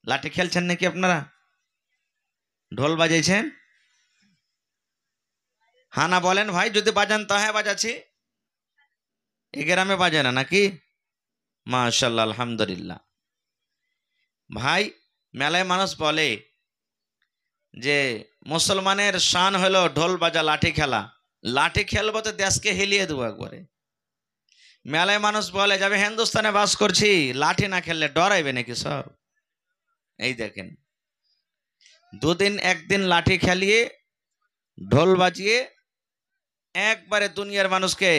লাঠি খেলছেন নাকি আপনারা? ঢোল বাজাইছেন? হ্যাঁ না বলেন ভাই, যদি বাজান তা হ্যাঁ বাজাচ্ছি। এ গ্রামে বাজে না নাকি? মাশাআল্লাহ, আলহামদুলিল্লাহ। ভাই, মেলায় মানুষ বলে যে মুসলমানের শান হলো ঢোল বাজা লাঠি খেলা। লাঠি খেলবো তো দেশকে হিলিয়ে দেবো একবারে। মেলায় মানুষ বলে যাবে হিন্দুস্তানে বাস করছি, লাঠি না খেললে ডরাইবে নাকি সব? এই দেখেন, দুদিন একদিন লাঠি খেলিয়ে ঢোল বাজিয়ে একবারে দুনিয়ার মানুষকে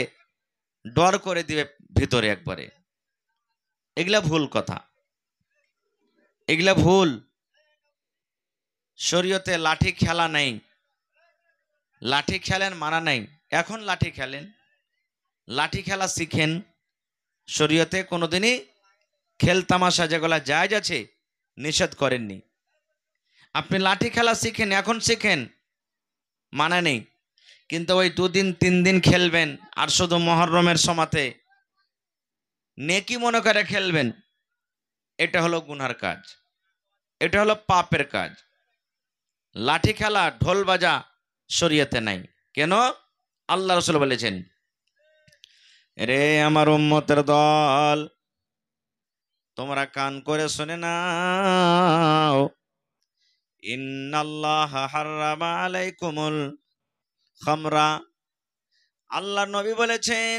ডর করে দিবে ভিতরে একবারে। এগুলা ভুল কথা, এগুলা ভুল। শরীয়তে লাঠি খেলা নেই, লাঠি খেলেন মানা নাই। এখন লাঠি খেলেন, লাঠি খেলা শিখেন। শরীয়তে কোনোদিনই খেল তামাশা যেগুলা জায়েজ আছে নিষেধ করেননি। আপনি লাঠি খেলা শিখেন, এখন শিখেন, মানা নেই। কিন্তু ওই দুদিন তিন দিন খেলবেন আর শুধু মুহররমের সময়তে নেকি মনে করে খেলবেন, এটা হলো গুনার কাজ, এটা হলো পাপের কাজ। লাঠি খেলা ঢোল বাজা শরীয়তে নাই। কেন? আল্লাহ রাসূল বলেছেন, রে আমার উম্মতের দল, তোমরা কান করে শুনে নাও, ইন্নাল্লাহা হাররামা আলাইকুমুল খামরা। আল্লাহ নবী বলেছেন,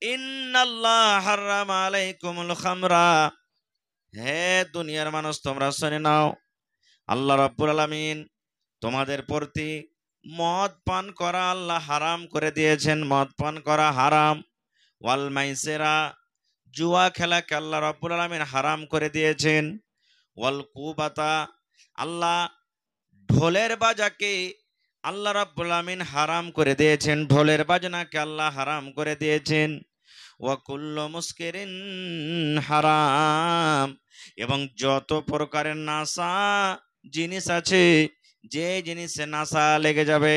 ইন্নাল্লাহা হাররামা আলাইকুমুল খামরা। হে দুনিয়ার মানুষ, তোমরা শুনে নাও, আল্লাহ রাব্বুল আলামিন তোমাদের প্রতি মদ পান করা আল্লাহ হারাম করে দিয়েছেন। মদ পান করা হারাম। ওয়াল মাইসিরা, জুয়া খেলাকে আল্লাহ রাব্বুল আলামিন হারাম করে দিয়েছেন। ওয়াল কুবাতা, আল্লাহ ঢোলের বাজাকে আল্লাহ রাব্বুল আলামিন হারাম করে দিয়েছেন। ঢোলের বাজনাকে আল্লাহ হারাম করে দিয়েছেন। ওয়া কুল্লু মুসকিরিন হারাম, এবং যত প্রকারের নাশা জিনিস আছে, যে জিনিসে নাশা লেগে যাবে,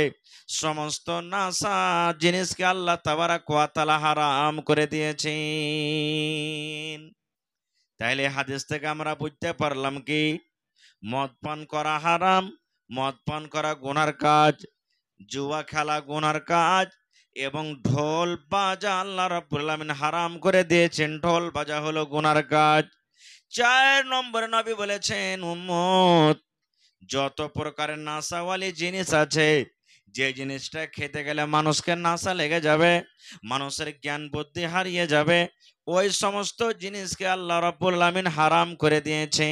সমস্ত নাশা জিনিসকে আল্লাহ তাবারাক ওয়া তাআলা হারাম করে দিয়েছেন। তাইলে হাদিস থেকে আমরা বুঝতে পারলাম কি, মদ পান করা হারাম, মদ পান করা গুনার কাজ, জুয়া খেলা গুনার কাজ, এবং ঢোল বাজা আল্লাহ রাব্বুল আলামিন হারাম করে দিয়েছেন। ঢোল বাজা হলো গুনার কাজ। 4 নম্বরে নবী বলেছেন, উম্মত, যত প্রকারের নাশাওয়ালি জিনিস আছে, যে জিনিসটা খেতে গেলে মানুষকে নাশা লেগে যাবে, মানুষের জ্ঞান বুদ্ধি হারিয়ে যাবে, ওই সমস্ত জিনিসকে আল্লাহ রাব্বুল আলামিন হারাম করে দিয়েছেন।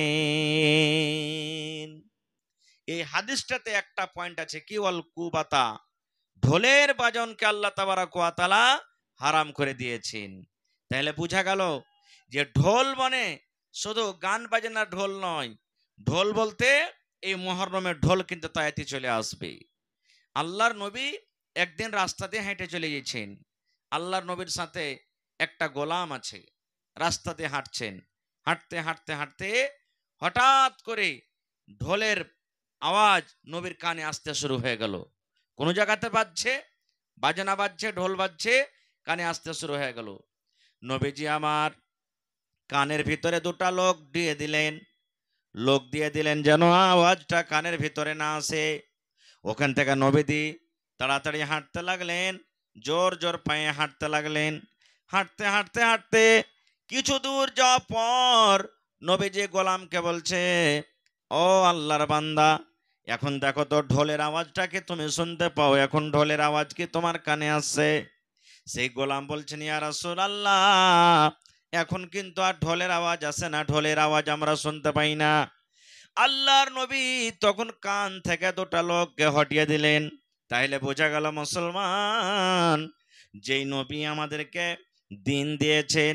এই হাদিসটাতে একটা পয়েন্ট আছে কি, ওয়াল কুবাতা, ঢোলের বাজনকে আল্লাহ তাবারাক ওয়া তাআলা হারাম করে দিয়েছেন। তাহলে বোঝা গেল যে ঢোল মানে শুধু গান বাজনা ঢোল নয়। ঢোল বলতে এই মুহররমের ঢোল কিন্তু তায়াতি চলে আসবে। আল্লাহর নবী একদিন রাস্তা দিয়ে হেঁটে চলে গেছেন। আল্লাহর নবীর সাথে একটা গোলাম আছে, রাস্তা দিয়ে হাঁটছেন। হাঁটতে হাঁটতে হাঁটতে হঠাৎ করে ঢোলের আওয়াজ নবীর কানে আসতে শুরু হয়ে গেল। কোন জায়গাতে বাজছে, বাজনা বাজছে, ঢোল বাজছে, কানে আসতে শুরু হয়ে গেল। নবীজি আমার কানের ভিতরে দুটা লোক দিয়ে দিলেন, লোক দিয়ে দিলেন যেন আওয়াজটা কানের ভিতরে না আসে। ওখান থেকে নবীজি তাড়াতাড়ি হাঁটতে লাগলেন, জোর জোর পায়ে হাঁটতে লাগলেন। হাঁটতে হাঁটতে হাঁটতে কিছু দূর যাওয়ার পর নবীজি গোলামকে বলছে, ও আল্লাহর বান্দা, এখন দেখো তো ঢোলের আওয়াজটা কি তুমি শুনতে পাও? এখন ঢোলের আওয়াজ কি তোমার কানে আসছে? সেই গোলাম বলছেন, ইয়া রাসূলুল্লাহ, এখন কিন্তু আর ঢোলের আওয়াজ আসে না, ঢোলের আওয়াজ আমরা শুনতে পাই না। আল্লাহর নবী তখন কান থেকে দুটা লোককে হটিয়ে দিলেন। তাইলে বোঝা গেল মুসলমান, যেই নবী আমাদেরকে দিন দিয়েছেন,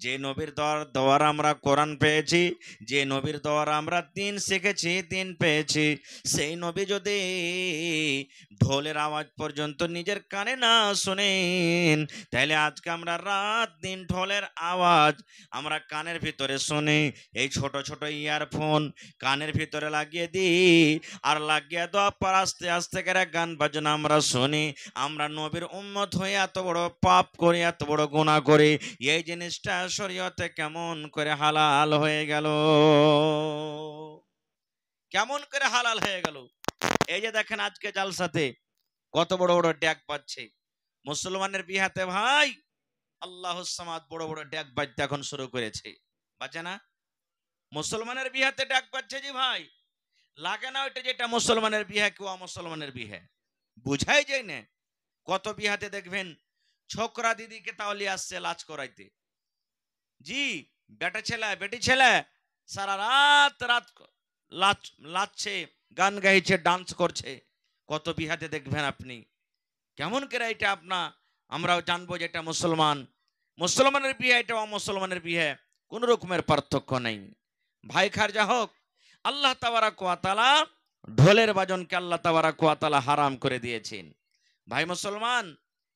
যে নবীর দ্বারা আমরা কোরআন পেয়েছি, যে নবীর দ্বারা আমরা দিন শিখেছি, দিন পেয়েছি, সেই নবী যদি ঢোলের আওয়াজ পর্যন্ত নিজের কানে না শুনেন, তাহলে আজকে আমরা রাত দিন ঢোলের আওয়াজ আমরা কানের ভিতরে শুনি। এই ছোট ছোট ইয়ারফোন কানের ভিতরে লাগিয়ে দিই, আর লাগিয়ে দেওয়ার পর আস্তে আস্তে করে গান বাজনা আমরা শুনি। আমরা নবীর উম্মত হয়ে এত বড় পাপ করি, এত বড় গুনাহ করি, এই জিনিসটা শরীয়তে কেমন করে হালাল হয়ে গেল? কেমন করে হালাল হয়ে গেল? এই যে দেখেন আজকে জালসাতে কত বড় বড় ড্যাক বাজছে মুসলমানের বিহাতে ভাই, আল্লাহুস সামাদ বড় বড় ড্যাক বাজতে এখন শুরু করেছে, বাজে না? মুসলমানের বিহাতে ড্যাক বাজছে জি ভাই, লাগে না ওইটা যেটা মুসলমানের বিহা কেউ মুসলমানের বিহে, বুঝাই যায় না। কত বিহাতে দেখবেন ছোকরা দিদিকে তাহলে আসছে লাজ করাইতে, জি বেটা ছেলে বেটি ছেলে সারা রাত রাত লাচ লাচছে, গান গাইছে, ডান্স করছে, কত বিহাতে দেখবেন আপনি। কেমন করে এটা আমরাও জানবো যে এটা মুসলমান, মুসলমানের বিয়ে এটা অমুসলমানের বিয়ে, কোন রকমের পার্থক্য নেই। ভাই খারজা হোক, আল্লাহ তাবারাক ওয়া তাআলা ঢোলের বাজনকে আল্লাহ তাবারাক ওয়া তাআলা হারাম করে দিয়েছেন। ভাই মুসলমান,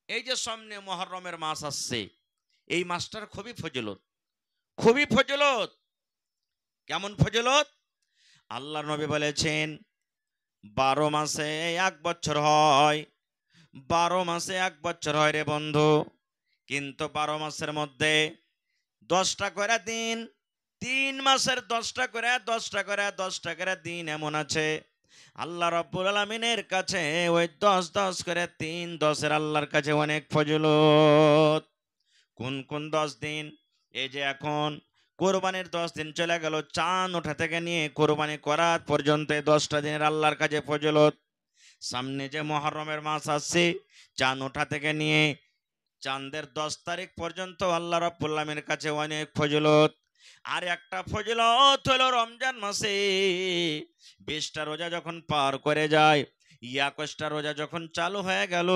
এই যে সামনে মুহররমের মাস আসছে, এই মাসটার খুবই ফজিলত, খুবই ফজিলত। কেমন ফজিলত? আল্লাহর নবী বলেছেন 12 মাসে 1 বছর হয়, 12 মাসে 1 বছর হয় রে বন্ধু, কিন্তু 12 মাসের মধ্যে 10টা করে দিন, 3 মাসের 10টা করে 10টা করে 10টা করে দিন এমন আছে আল্লাহ রাব্বুল আলামিনের কাছে, ওই 10 10 করে 3 10-এর আল্লাহর কাছে অনেক ফজিলত। কোন কোন 10 দিন? এই যে এখন কোরবানির 10 দিন চলে গেল, চাঁদ ওঠা থেকে নিয়ে কোরবানি করার পর্যন্ত 10টা দিনের আল্লাহর কাছে ফজিলত। সামনে যে মুহররমের মাস আসছে, চাঁদ ওঠা থেকে নিয়ে চাঁদের 10 তারিখ পর্যন্ত আল্লাহ রাব্বুল আলামিনের কাছে অনেক ফজিলত। আর একটা ফজিলত হলো রমজান মাসে 20টা রোজা যখন পার করে যায়, 21টা রোজা যখন চালু হয়ে গেল,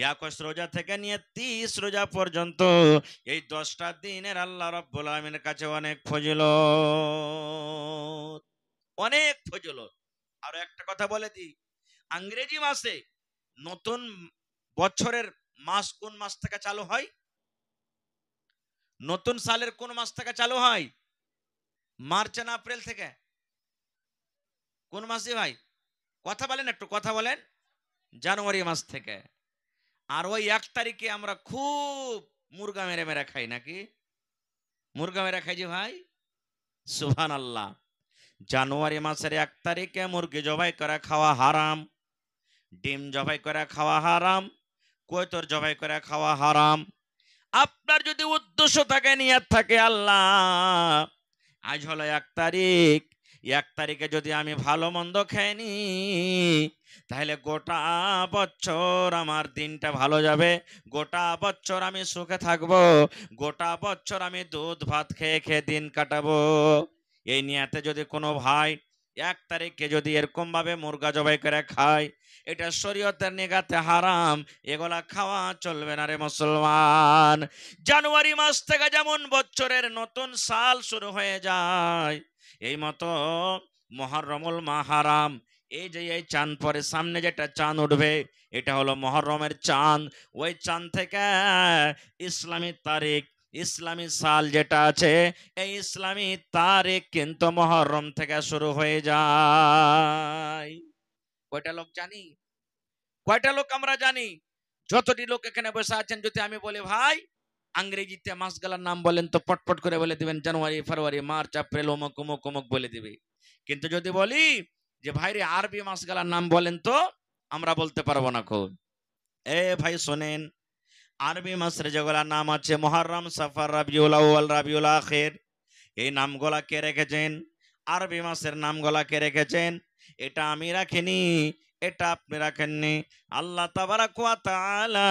21 রোজা থেকে নিয়ে 30 রোজা পর্যন্ত এই 10টা দিনের আল্লাহ রাব্বুল আলামিনের কাছে অনেক ফজিলত, অনেক ফজিলত। আর একটা কথা বলে দিই, ইংরেজি মাসে নতুন বছরের মাস কোন মাস থেকে চালু হয়? নতুন সালের কোন মাস থেকে চালু হয়? মার্চ না এপ্রিল থেকে? কোন মাসে ভাই? কথা বলেন, একটু কথা বলেন। জানুয়ারি মাস থেকে। আর ওই 1 তারিখে আমরা খুব মুরগা মেরে মেরে খাই, নাকি? মুরগা মেরে খাই যে ভাই, সুবহানাল্লাহ। জানুয়ারি মাসের 1 তারিখে মুরগি জবাই করে খাওয়া হারাম, ডিম জবাই করে খাওয়া হারাম, কৈতর জবাই করে খাওয়া হারাম। আপনার যদি উদ্দেশ্য থাকে, নিয়ত থাকে আল্লাহ আজ হলো 1 তারিখ, 1 তারিখে যদি আমি ভালো মন্দ খাইনি তাহলে গোটা বছর আমার দিনটা ভালো যাবে, গোটা বছর আমি সুখে থাকবো, গোটা বছর আমি দুধ ভাত খেয়ে খেয়ে দিন কাটাবো। এই নিয়তে যদি কোনো ভাই 1 তারিখে যদি এরকম ভাবে মুরগা জবাই করে খায়, এটা শরীয়তের নিগাতে হারাম, এগুলা খাওয়া চলবে না রে মুসলমান। জানুয়ারি মাস থেকে যেমন বছরের নতুন সাল শুরু হয়ে যায়, এই মতো মুহররমুল মাহারাম, এই যে এই চাঁদ পরে সামনে যেটা চাঁদ উঠবে, এটা হলো মুহররমের চাঁদ। ওই চাঁদ থেকে ইসলামী তারিখ, ইসলামী সাল যেটা আছে, এই ইসলামী তারিখ কিন্তু মুহররম থেকে শুরু হয়ে যায়। কয়টা লোক জানি? কয়টা লোক আমরা জানি? যতটি লোক এখানে বসে আছেন, যদি আমি বলি ভাই ইংরেজিতে মাসগুলোর নাম বলেন, তো পটপট করে বলে দিবেন জানুয়ারি, ফেব্রুয়ারি, মার্চ, এপ্রিল, অমুক অমুক অমুক বলে দিবে। কিন্তু যদি বলি যে ভাই রে আরবি মাসগুলোর নাম বলেন, তো আমরা বলতে পারবো না। খুব এ ভাই শোনেন, আরবি মাসের যেগুলোর নাম আছে মুহররম, সফর, রবিউল আউয়াল, রবিউল আখির, এই নামগুলা কে রেখেছেন? আরবি মাসের নামগুলা কে রেখেছেন? এটা আমি রাখিনি, এটা আপনি রাখেননি, আল্লাহ তাবারাক ওয়া তাআলা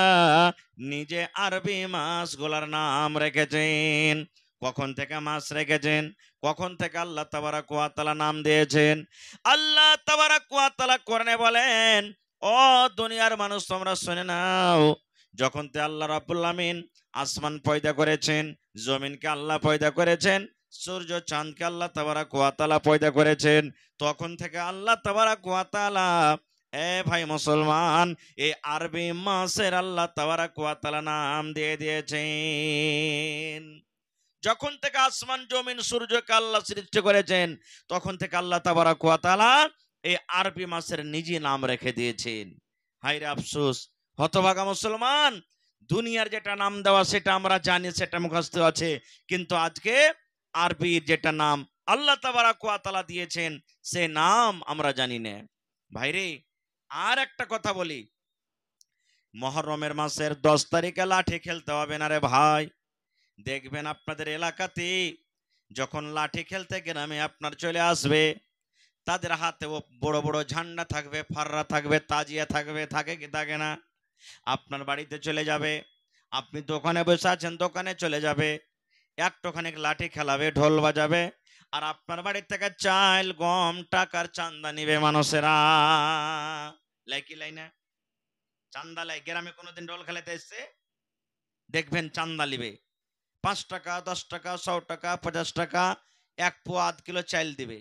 নিজে আরবি মাসগুলার নাম রেখেছেন। কখন থেকে মাস রেখেছেন, কখন থেকে আল্লাহ তাবারাক ওয়া তাআলা নাম দিয়েছেন? আল্লাহ তাবারাক ওয়া তাআলা কোরআনে বলেন, ও দুনিয়ার মানুষ তোমরা শুনে নাও, যখন তে আল্লাহ রাব্বুল আমিন আসমান পয়দা করেছেন, জমিনকে আল্লাহ পয়দা করেছেন, সূর্য চাঁদকে আল্লাহ তাবারাক ওয়া তাআলা পয়দা করেছেন, তখন থেকে আল্লাহ তাবারাক ওয়া তাআলা, এ ভাই মুসলমান, এই আরবি মাসের আল্লাহ তাবারাক ওয়া তাআলা নাম দিয়ে দিয়েছেন। যখন থেকে আসমান জমিন সূর্যকে আল্লাহ সৃষ্টি করেছেন, তখন থেকে আল্লাহ তাবারাক ওয়া তাআলা এই আরবি মাসের নিজে নাম রেখে দিয়েছেন। হায়রে আফসোস, হতভাগা মুসলমান, দুনিয়ার যেটা নাম দেওয়া সেটা আমরা জানি, সেটা মুখস্থ আছে, কিন্তু আজকে আরবির যেটা নাম আল্লাহ তাবারাক ওয়া তাআলা দিয়েছেন, সে নাম আমরা জানি না। ভাইরে, আর একটা কথা বলি, মুহররমের মাসের 10 তারিখে লাঠি খেলতে হবে না রে ভাই। দেখবেন আপনাদের এলাকাতে যখন লাঠি খেলতে গ্রামে আপনার চলে আসবে, তাদের হাতে বড় বড় ঝান্ডা থাকবে, ফাররা থাকবে, তাজিয়া থাকবে, থাকে কি থাকে না? আপনার বাড়িতে চলে যাবে, আপনি দোকানে বসে আছেন, দোকানে চলে যাবে, একটুখানি লাঠি খেলাবে, ঢোল বাজাবে, আর আপনার বাড়ি থেকে চাল গম টাকার চান্দা নিবে মানুষেরা। লাইকি লাই না? চান্দা লাই। গ্রামে কোনোদিন ঢোল খেলাতে এসছে দেখবেন চান্দা নিবে, 5 টাকা, 10 টাকা, 100 টাকা, 50 টাকা, 1 পোয়া 1 কিলো চাল দিবে।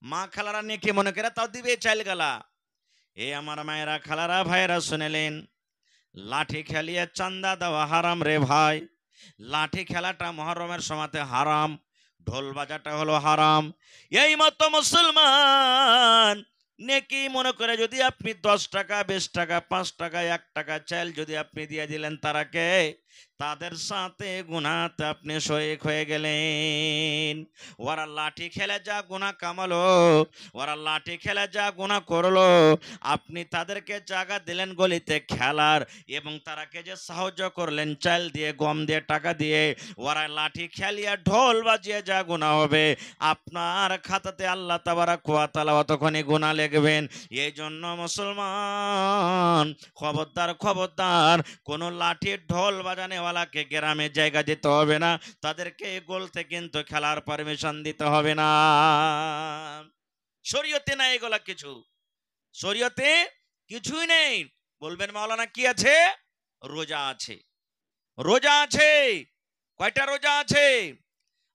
মা খালারা নিয়ে কি মনে করে তাও দিবে চাল গালা। এ আমার মায়েরা, খালারা, ভাইয়েরা শুনেলেন, লাঠি খেলিয়ে চান্দা দেওয়া হারাম রে ভাই। লাঠি খেলাটা মুহররমের সময়তে হারাম, ঢোল বাজাটা হলো হারাম। এই মতো মুসলমান নেকি মনে করে যদি আপনি 10 টাকা, 20 টাকা, 5 টাকা, 1 টাকা চাল যদি আপনি দিয়ে দিলেন তারাকে, তাদের সাথে গুনাহতে আপনি শরীক হয়ে গেলেন। ওরা লাঠি খেলে যা গুনাহ কামালো, ওরা লাঠি খেলে যা গুনাহ করলো, আপনি তাদেরকে জায়গা দিলেন গলিতে খেলার, এবং তারাকে যে সাহায্য করলেন চাল দিয়ে, গম দিয়ে, টাকা দিয়ে, ওরা লাঠি খেলিয়া ঢোল বাজিয়ে যা গুনাহ হবে, আপনার খাতাতে আল্লাহ তাবারাক ওয়া তাআলা অতক্ষণে গুনাহ লিখবেন। এই জন্য মুসলমান, খবরদার খবরদার, কোন লাঠি ঢোল বাজানেওয়ালাকে গ্রামে জায়গা দিতে হবে না, তাদেরকে গলতে কিন্তু খেলার পারমিশন দিতে হবে না। শরীয়তে নাই এগুলা কিছু, শরীয়তে কিছুই নেই। বলবেন মাওলানা কি আছে? রোজা আছে, রোজা আছে। কয়টা রোজা আছে?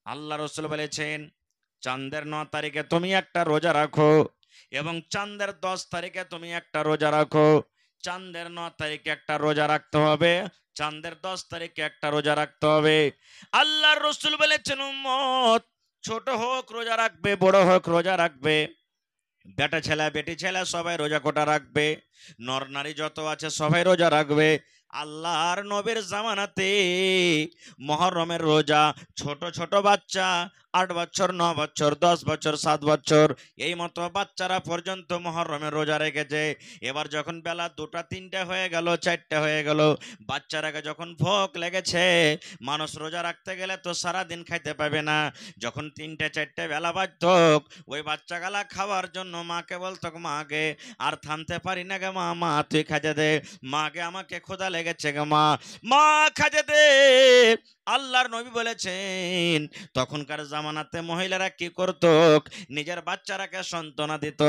আল্লাহ রাসূল বলেছেন, চাঁদের 9 তারিখে তুমি একটা রোজা রাখো, এবং চাঁদের 10 তারিখে তুমি একটা রোজা রাখো। চাঁদের 9 তারিখে একটা রোজা রাখতে হবে, চাঁদের 10 তারিখে একটা রোজা রাখতে হবে। আল্লাহর রাসূল বলেছেন, উম্মত ছোট হোক রোজা রাখবে, বড় হোক রোজা রাখবে, বেটা ছেলে বেটি ছেলে সবাই রোজা কোটা রাখবে, নর নারী যত আছে সবাই রোজা রাখবে। আল্লাহর নবীর জামানাতে মুহররমের রোজা ছোট ছোট বাচ্চা, 8 বছর, 9 বছর, 10 বছর, 7 বছর, এই মতো বাচ্চারা পর্যন্ত মুহররমের রোজা রেখেছে। এবার যখন বেলা 2টা 3টা হয়ে গেল, 4টা হয়ে গেল, বাচ্চারাকে যখন ভোক লেগেছে, মানুষ রোজা রাখতে গেলে তো সারা দিন খাইতে পাবে না, যখন 3টে 4টে বেলা বাজত, ওই বাচ্চা গালা খাওয়ার জন্য মাকে বলতো, মাকে আর থামতে পারি না গে মা, মা তুই খাজে দে, মাকে আমাকে ক্ষুধা লেগেছে গে মা, মা খাজে দে। আল্লাহর নবী বলেছেন, তখনকার জামানাতে মহিলারা কি করত? নিজের বাচ্চারাকে সান্ত্বনা দিত,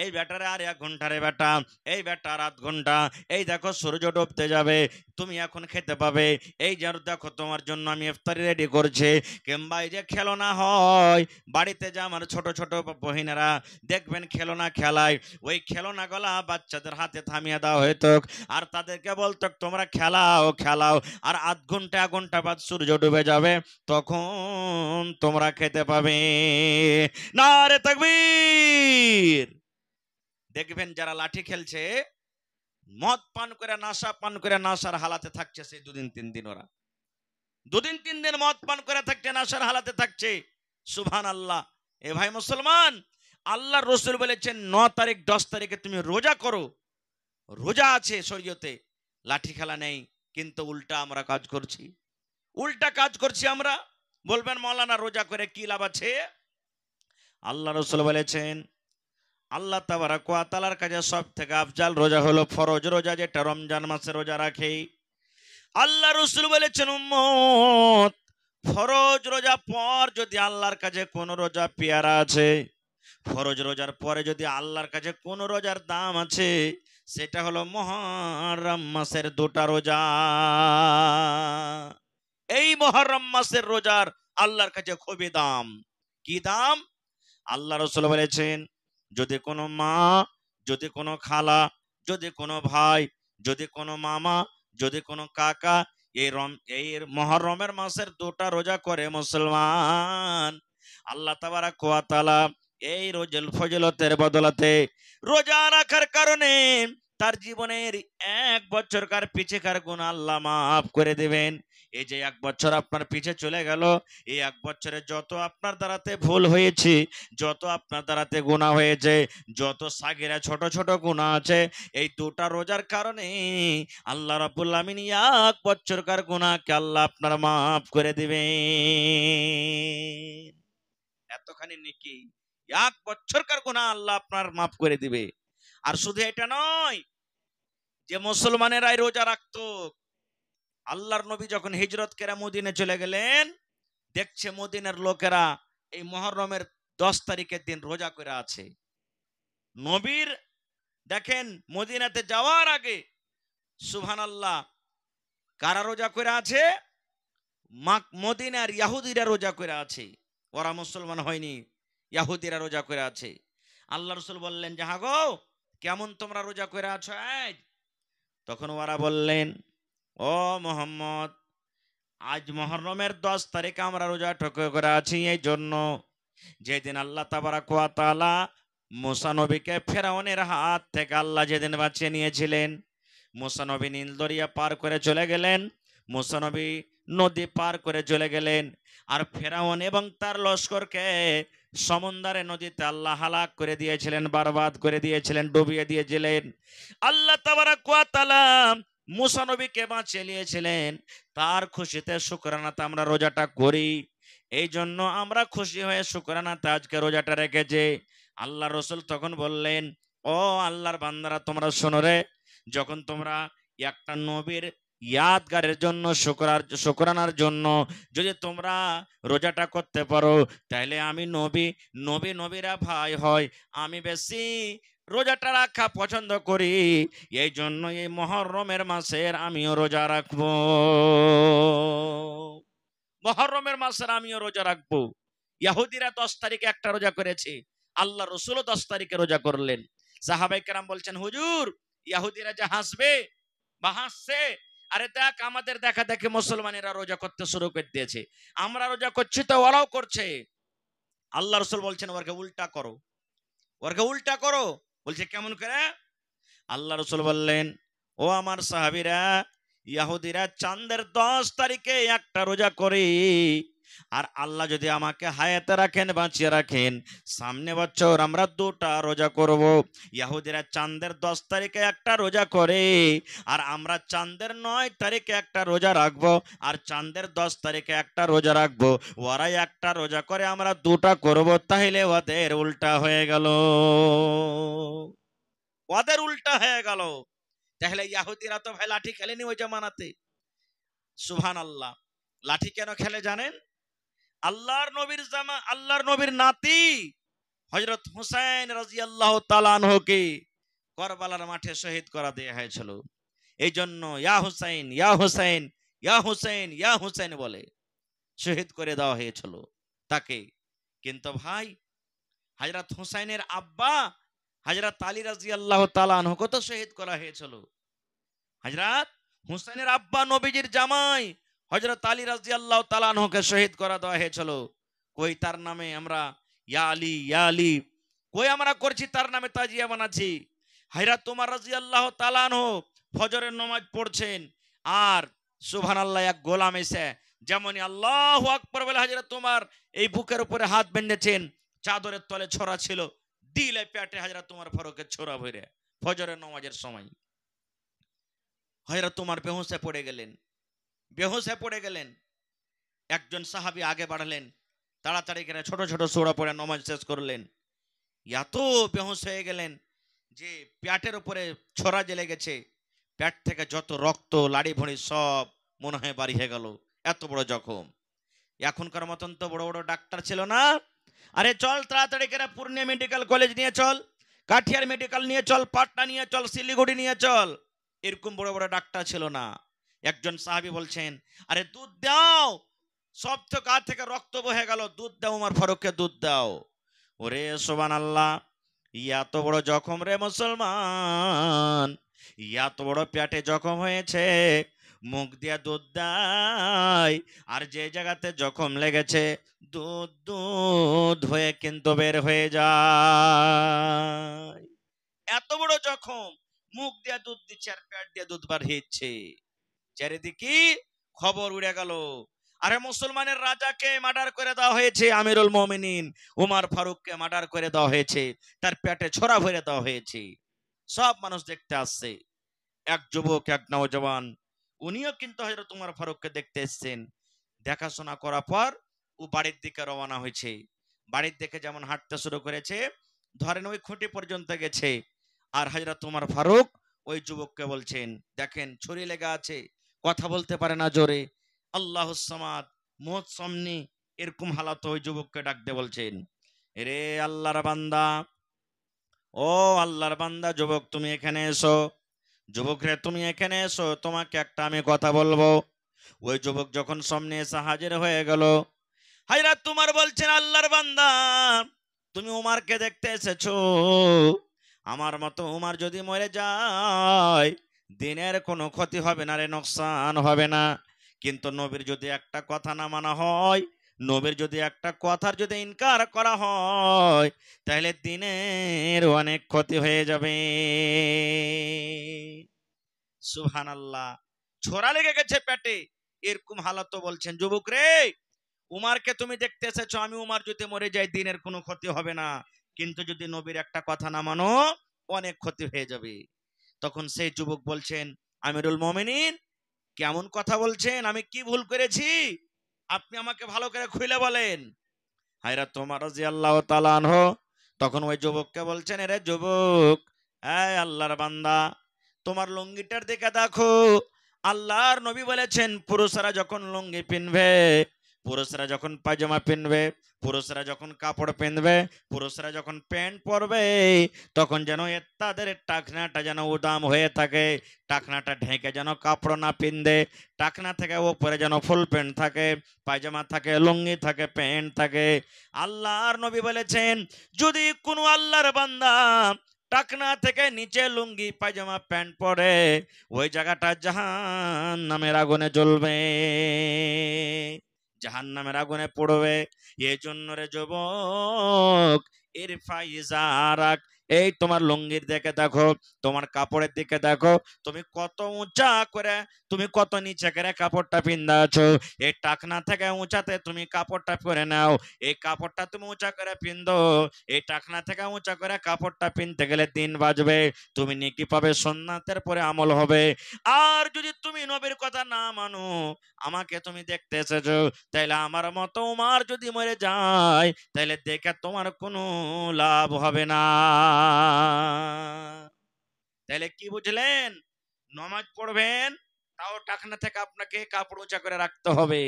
এই বেটারে আর 1 ঘন্টা রে বেটা, এই বেটা আর 1/2 ঘন্টা, এই দেখো সূর্য ডুবতে যাবে, তুমি এখন খেতে পাবে, এই যে দেখো তোমার জন্য আমি ইফতারি রেডি করছি। কিংবা এই যে খেলনা হয় বাড়িতে, যে আমার ছোট ছোট বহিনেরা দেখবেন খেলনা খেলায়, ওই খেলনা গলা বাচ্চাদের হাতে থামিয়ে দেওয়া হইতো, আর তাদেরকে বলতো তোমরা খেলাও খেলাও, আর 1/2 ঘন্টা 1 ঘন্টা বাদ সূর্য ডুবে যাবে, তখন তোমরা খেতে পাবে। নারে তাকবীর। দেখবেন যারা লাঠি খেলছে, মদ পান করে, নাশা পান করে, নাশার হালাতে থাকছে, সেই 2 দিন 3 দিন, ওরা 2 দিন 3 দিন মদ পান করে থাকছে, নাশার হালাতে থাকছে। সুবহানাল্লাহ। এ ভাই মুসলমান, আল্লাহর রাসূল বলেছেন 9 তারিখ 10 তারিখে তুমি রোজা করো, রোজা আছে শরীয়তে, লাঠি খেলা নেই। কিন্তু উল্টা আমরা কাজ করছি, উল্টা কাজ করছি আমরা। বলবেন মাওলানা রোজা করে কি লাভ আছে? আল্লাহ রাসূল বলেছেন, আল্লাহ তাবারাক ওয়া তাআলার কাছে সবথেকে আফজাল রোজা হলো ফরজ রোজা, যেটা রমজান মাসে রোজা রাখে। আল্লাহ রাসূল বলেছেন, উম্মত ফরজ রোজা পর যদি আল্লাহর কাছে কোন রোজা পেয়ারা আছে, ফরজ রোজার পরে যদি আল্লাহর কাছে কোন রোজার দাম আছে, সেটা হলো মুহররম মাসের 2টা রোজা। এই মুহররম মাসের রোজার আল্লাহর কাছে খুবই দাম। কি দাম? আল্লাহ রাসূল বলেছেন, যদি কোনো মা, যদি কোনো খালা, যদি কোনো ভাই, যদি কোনো মামা, যদি কোনো কাকা এই মুহররমের মাসের 2টা রোজা করে মুসলমান, আল্লাহ তাবারাক ওয়া তাআলা এই রোজার ফজিলতের বদলাতে, রোজা রাখার কারণে তার জীবনের 1 বছরকার পিছেকার গুনাহ আল্লাহ মাফ করে দিবেন। এই যে 1 বছর আপনার পিছে চলে গেল, এই 1 বছরে যত আপনার দ্বারাতে ভুল হয়েছে, যত আপনার দ্বারাতে গুনাহ হয়েছে, যত সাগিরা ছোট ছোট গুনাহ আছে, এই দুটা রোজার কারণে আল্লাহ রাব্বুল আমিন 1 বছরকার গুনাহকে আল্লাহ আপনার মাফ করে দিবেন। এতখানি নেকি, 1 বছরকার গুনাহ আল্লাহ আপনার মাফ করে দিবে। আর শুধু এটা নয় যে মুসলমানেরাই রোজা রাখতো, আল্লাহর নবী যখন হিজরত করে মদিনে চলে গেলেন, দেখছে মদিনার লোকেরা এই মুহররমের 10 তারিখের দিন রোজা করে আছে। নবীর দেখেন মদিনাতে যাওয়ার আগে সুবহানাল্লাহ কারা রোজা করে আছে? মদিনার ইহুদিরা রোজা করে আছে, ওরা মুসলমান হয়নি, ইহুদিরা রোজা করে আছে। আল্লাহ রাসূল বললেন যে হ্যাঁ গো, কেমন তোমরা রোজা করে আছো আজ? তখন ওরা বললেন, ও মুহাম্মদ, আজ মুহররমের 10 তারিখে আমরা রোজা করে আছি এই জন্য যেদিন আল্লাহ তাবারাক ওয়া তাআলা মুসা নবীকে ফেরাউনের হাত থেকে আল্লাহ যেদিন বাঁচিয়ে নিয়েছিলেন, মুসা নবী নীল দরিয়া পার করে চলে গেলেন, মুসা নবী নদী পার করে চলে গেলেন, আর ফেরাউন এবং তার লস্করকে সমুদ্রে নদীতে আল্লাহ হালাক করে দিয়েছিলেন, বরবাদ করে দিয়েছিলেন, ডুবিয়ে দিয়েছিলেন। আল্লাহ তাবারাক ওয়া তাআলা মুসা নবীকে বাঁচিয়ে নিয়েছিলেন, তার খুশিতে শুকরানাতে আমরা রোজাটা করি। এই জন্য আমরা খুশি হয়ে শুকরানাতে আজকে রোজাটা রেখেছি। আল্লাহ রসুল তখন বললেন, ও আল্লাহর বান্দারা তোমরা শোনো রে, যখন তোমরা একটা নবীর ইয়াদগারের জন্য শুকরানার জন্য যদি তোমরা রোজাটা করতে পারো, তাহলে আমি নবীরা ভাই হয়, আমি বেশি রোজাটা রাখা পছন্দ করি। এই জন্য এই মুহররমের মাসের আমিও রোজা রাখবো, মুহররমের মাসের আমিও রোজা রাখবো। ইহুদিরা 10 তারিখে একটা রোজা করেছে, আল্লাহ রসুলও 10 তারিখে রোজা করলেন। সাহাবায়ে কেরাম বলছেন, হুজুর ইহুদিরা যে হাসবে বা হাসছে, আরে দেখ আমাদের দেখা দেখে মুসলমানেরা রোজা করতে শুরু করে দিয়েছে, আমরা রোজা করছি তো ওরাও করছে। আল্লাহ রসুল বলছেন ওরকে উল্টা করো, ওরকে উল্টা করো। বলছে কেমন করে? আল্লাহ রসুল বললেন, ও আমার সাহাবীরা, ইহুদিরা চাঁদের 10 তারিখে একটা রোজা করে, আর আল্লাহ যদি আমাকে হায়াতে রাখেন, বাঁচিয়ে রাখেন, সামনে বছর আমরা 2টা রোজা করব। ইহুদিরা চাঁদের 10 তারিখে একটা রোজা করে, আর আমরা চাঁদের 9 তারিখে একটা রোজা রাখবো, আর চাঁদের 10 তারিখে একটা রোজা রাখবো। ওরা একটা রোজা করে, আমরা 2টা করব, তাহলে ওদের উল্টা হয়ে গেল, ওদের উল্টা হয়ে গেল। তাহলে ইহুদিরা তো ভাই লাঠি খেলেনি ওই জামানাতে। সুবহানাল্লাহ, লাঠি কেন খেলে জানেন? আল্লাহর নবীর নাতি হযরত হুসাইন রাদিয়াল্লাহু তাআলা আনহুকে কারবালার মাঠে শহীদ করা দেয়া হয়েছিল। এই জন্য ইয়া হুসাইন ইয়া হুসাইন ইয়া হুসাইন ইয়া হুসাইন বলে শহীদ করে দেওয়া হয়েছিল তাকে। কিন্তু ভাই হযরত হুসাইনের আব্বা হযরত আলী রাদিয়াল্লাহু তাআলা আনহুকে তো শহীদ করা হয়েছিল। হযরত হুসাইনের আব্বা নবীজির জামাই হযরত আলী রাদিয়াল্লাহু তাআলা আনহুকে শহীদ করা দেওয়া হয়েছিল। কই তার নামে আমরা ইয়া আলী ইয়া আলী, কই আমরা করছি তার নামে তাজিয়া বানাচ্ছি। হযরত ওমর রাদিয়াল্লাহু তাআলা আনহু ফজরের নামাজ পড়ছেন, আর সুবহানাল্লাহ এক গোলাম এসে যেমনই আল্লাহু আকবার বলে হযরত ওমর এই বুকের উপরে হাত বেঁধেছেন, চাদরের তলে ছোরা ছিল, দিলে পেটে হযরত ওমর ফারুকের ছোরা ভরে ফজরের নামাজের সময়। হযরত ওমর বেহুশে পড়ে গেলেন, বেহুশে পড়ে গেলেন। একজন সাহাবী আগে বাড়লেন, তাড়াতাড়ি করে ছোট ছোট সূরা পড়ে নামাজ শেষ করলেন। এত বেহুশ হয়ে গেলেন যে পেটের উপরে ছোরা জ্বলে গেছে, পেট থেকে যত রক্ত লাড়ি ভড়ি সব মনে হয় বাড়ি হয়ে গেল, এত বড় জখম। এখনকার মতন তো বড় বড় ডাক্তার ছিল না, আরে চল তাড়াতাড়ি করে পূর্ণিয়া মেডিকেল কলেজ নিয়ে চল, কাঠিয়ার মেডিকেল নিয়ে চল, পাটনা নিয়ে চল, শিলিগুড়ি নিয়ে চল, এরকম বড় বড় ডাক্তার ছিল না। একজন সাহাবী বলছেন, আরে দুধ দাও, সব তো গা থেকে রক্ত বহে গেল, দুধ দাও, ওমর ফারুককে দুধ দাও। ওরে সুবহানাল্লাহ, এত বড় জখম রে মুসলমান, এত বড় পেটে জখম হয়েছে, মুখ দিয়ে দুধ দেয়, আর যে জায়গাতে জখম লেগেছে দুধ দুধ হয়ে কিন্তু বের হয়ে যায়। এত বড় জখম, মুখ দিয়ে দুধ দিচ্ছে আর পেট দিয়ে দুধ বার হচ্ছে, চারিদিকে খবর উড়ে গেল, আরে মুসলমানের রাজাকে মার্ডার করে দেওয়া হয়েছে, আমিরুল মুমিনিন উমর ফারুককে মার্ডার করে দেওয়া হয়েছে, তার পেটে ছোরা ভরে দেওয়া হয়েছে। সব মানুষ দেখতে আসছে। এক যুবক, এক নওজওয়ান, উনিও কিন্তু হযরত উমর ফারুককে দেখতে এসেছেন। দেখাশোনা করার পর ও বাড়ির দিকে রওনা হয়েছে। বাড়ির দিকে যেমন হাঁটতে শুরু করেছে, ধরেন ওই খুঁটি পর্যন্ত গেছে, আর হযরত উমর ফারুক ওই যুবককে বলছেন, দেখেন ছুরি লেগে আছে, কথা বলতে পারে না জোরে, আল্লাহুস সামাদ, মুহূর্ত সামনে, এরকম হালাত ওই যুবককে ডাক দিয়ে বলছেন, রে আল্লাহর বান্দা, ও আল্লাহর বান্দা যুবক, তুমি এখানে এসো। যুবক রে, তুমি এখানে এসো, তোমাকে একটা আমি কথা বলবো। ওই যুবক যখন সামনে এসে হাজির হয়ে গেল, হযরত উমর বলছেন, আল্লাহর বান্দা, তুমি উমারকে দেখতে এসেছো। আমার মতো উমার যদি মরে যায়, দিনের কোনো ক্ষতি হবে না রে, নোকসান হবে না। কিন্তু নবীর যদি একটা কথা না মানা হয়, নবীর যদি একটা কথার যদি ইনকার করা হয়, তাহলে দিনের অনেক ক্ষতি হয়ে যাবে। সুবহানাল্লাহ। ছোরা লেগে গেছে পেটে, এরকম হালত বলছেন, যুবক রে, উমারকে তুমি দেখতে এসেছো, আমি উমার যদি মরে যাই দিনের কোনো ক্ষতি হবে না, কিন্তু যদি নবীর একটা কথা না মানো, অনেক ক্ষতি হয়ে যাবে। তখন সেই যুবক বলছেন, আমিরুল মুমিনিন, কেমন কথা বলছেন, আমি কি ভুল করেছি, আপনি আমাকে ভালো করে খুলে বলেন। হযরত ওমর রাদিয়াল্লাহু তাআলা আনহু তখন ওই যুবককে বলছেন, এরে যুবক, এই আল্লাহর বান্দা, তোমার লুঙ্গিটার দিকে দেখো। আল্লাহর নবী বলেছেন, পুরুষরা যখন লুঙ্গি পিনবে, পুরুষরা যখন পায়জামা পিনবে, পুরুষরা যখন কাপড় পিনবে, পুরুষরা যখন প্যান্ট পরবে, তখন যেন তাদের টাকনাটা যেন উদাম হয়ে থাকে, টাকনাটা ঢেকে যেন কাপড় না পিনবে, টাকনা থেকে ওপরে যেন ফুল প্যান্ট থাকে, পায়জামা থাকে, লুঙ্গি থাকে, প্যান্ট থাকে। আল্লাহর নবী বলেছেন, যদি কোনো আল্লাহর বান্দা টাকনা থেকে নিচে লুঙ্গি পায়জামা প্যান্ট পরে, ওই জায়গাটা জাহান্নামের আগুনে জ্বলবে, জাহান্নামের আগুনে পড়বে। এই জন্য রে যুবক, ইরফাই ইজারাক, এই তোমার লুঙ্গির দিকে দেখো, তোমার কাপড়ের দিকে দেখো, তুমি কত উঁচা করে, তুমি কত নিচে করে কাপড়টা পিন্দা আছো। এই টাকনা থেকে উঁচাতে তুমি কাপড়টা পরে নাও, এই কাপড়টা তুমি উঁচা করে পিন্দো, এই টাকনা থেকে উঁচা করে কাপড়টা পিনতে গেলে দিন বাজবে, তুমি নেকি পাবে, সুন্নাতের পরে আমল হবে। আর যদি তুমি নবীর কথা না মানো, আমাকে তুমি দেখতে এসেছো, তাইলে আমার মতো উমার যদি মরে যায়, তাইলে দেখে তোমার কোনো লাভ হবে না। তাহলে কি বুঝলেন, নামাজ পড়বেন, তাও টাকনা থেকে আপনাকে কাপড় উঁচা করে রাখতে হবে।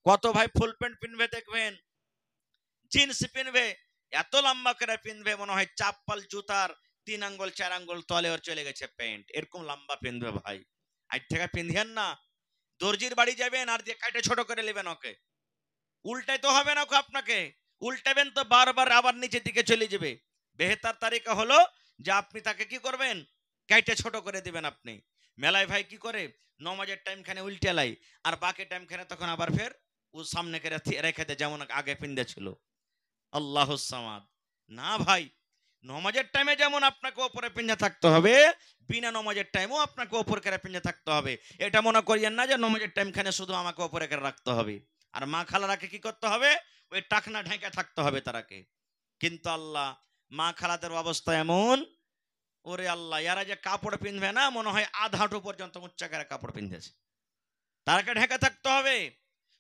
কত ভাই ফুল প্যান্ট পিনবে, দেখবেন জিন্স পিনবে, এত লম্বা করে পিনবে, মনে হয় চাপ্পাল জুতার 3 আঙ্গুল 4 আঙ্গুল তলে ওর চলে গেছে প্যান্ট, এরকম লম্বা পিনবে ভাই। আজ থেকে পিন্ধিয়েন না, দর্জির বাড়ি যাবেন আর দিয়ে কাটে ছোট করে নেবেন ওকে, উল্টাই তো হবে না আপনাকে, উল্টাবেন তো বারবার আবার নিচের দিকে চলে যাবে। বেহতার তারিকা হলো যে আপনি তাকে কি করবেন, কাইটে ছোট করে দিবেন। আপনি মেলায় ভাই কি করে, নমাজের টাইম খানে উল্টে লাই, আর বাকি টাইম খানে তখন আবার ফের ও সামনে করে রেখে দেয়, যেমন আগে পিন্দে ছিল। আল্লাহুস সামাদ। না ভাই, নমাজের টাইমে যেমন আপনাকে ওপরে পিঞ্জা থাকতে হবে, বিনা নমাজের টাইমও আপনাকে ওপর করে পিঞ্জা থাকতে হবে। এটা মনে করিয়েন না যে নমাজের টাইম খানে শুধু আমাকে ওপরে করে রাখতে হবে। আর মা খালারাকে কি করতে হবে, ওই টাকনা ঢেকে থাকতে হবে তারাকে। কিন্তু আল্লাহ, মা খালাদের অবস্থা এমন, ওরে আল্লাহ, এরা যে কাপড় পিনবে না, মনে হয় আধ হাঁটু পর্যন্ত উচ্চা করে কাপড় পিনতেছে, তারাকে ঢেকে থাকতে হবে।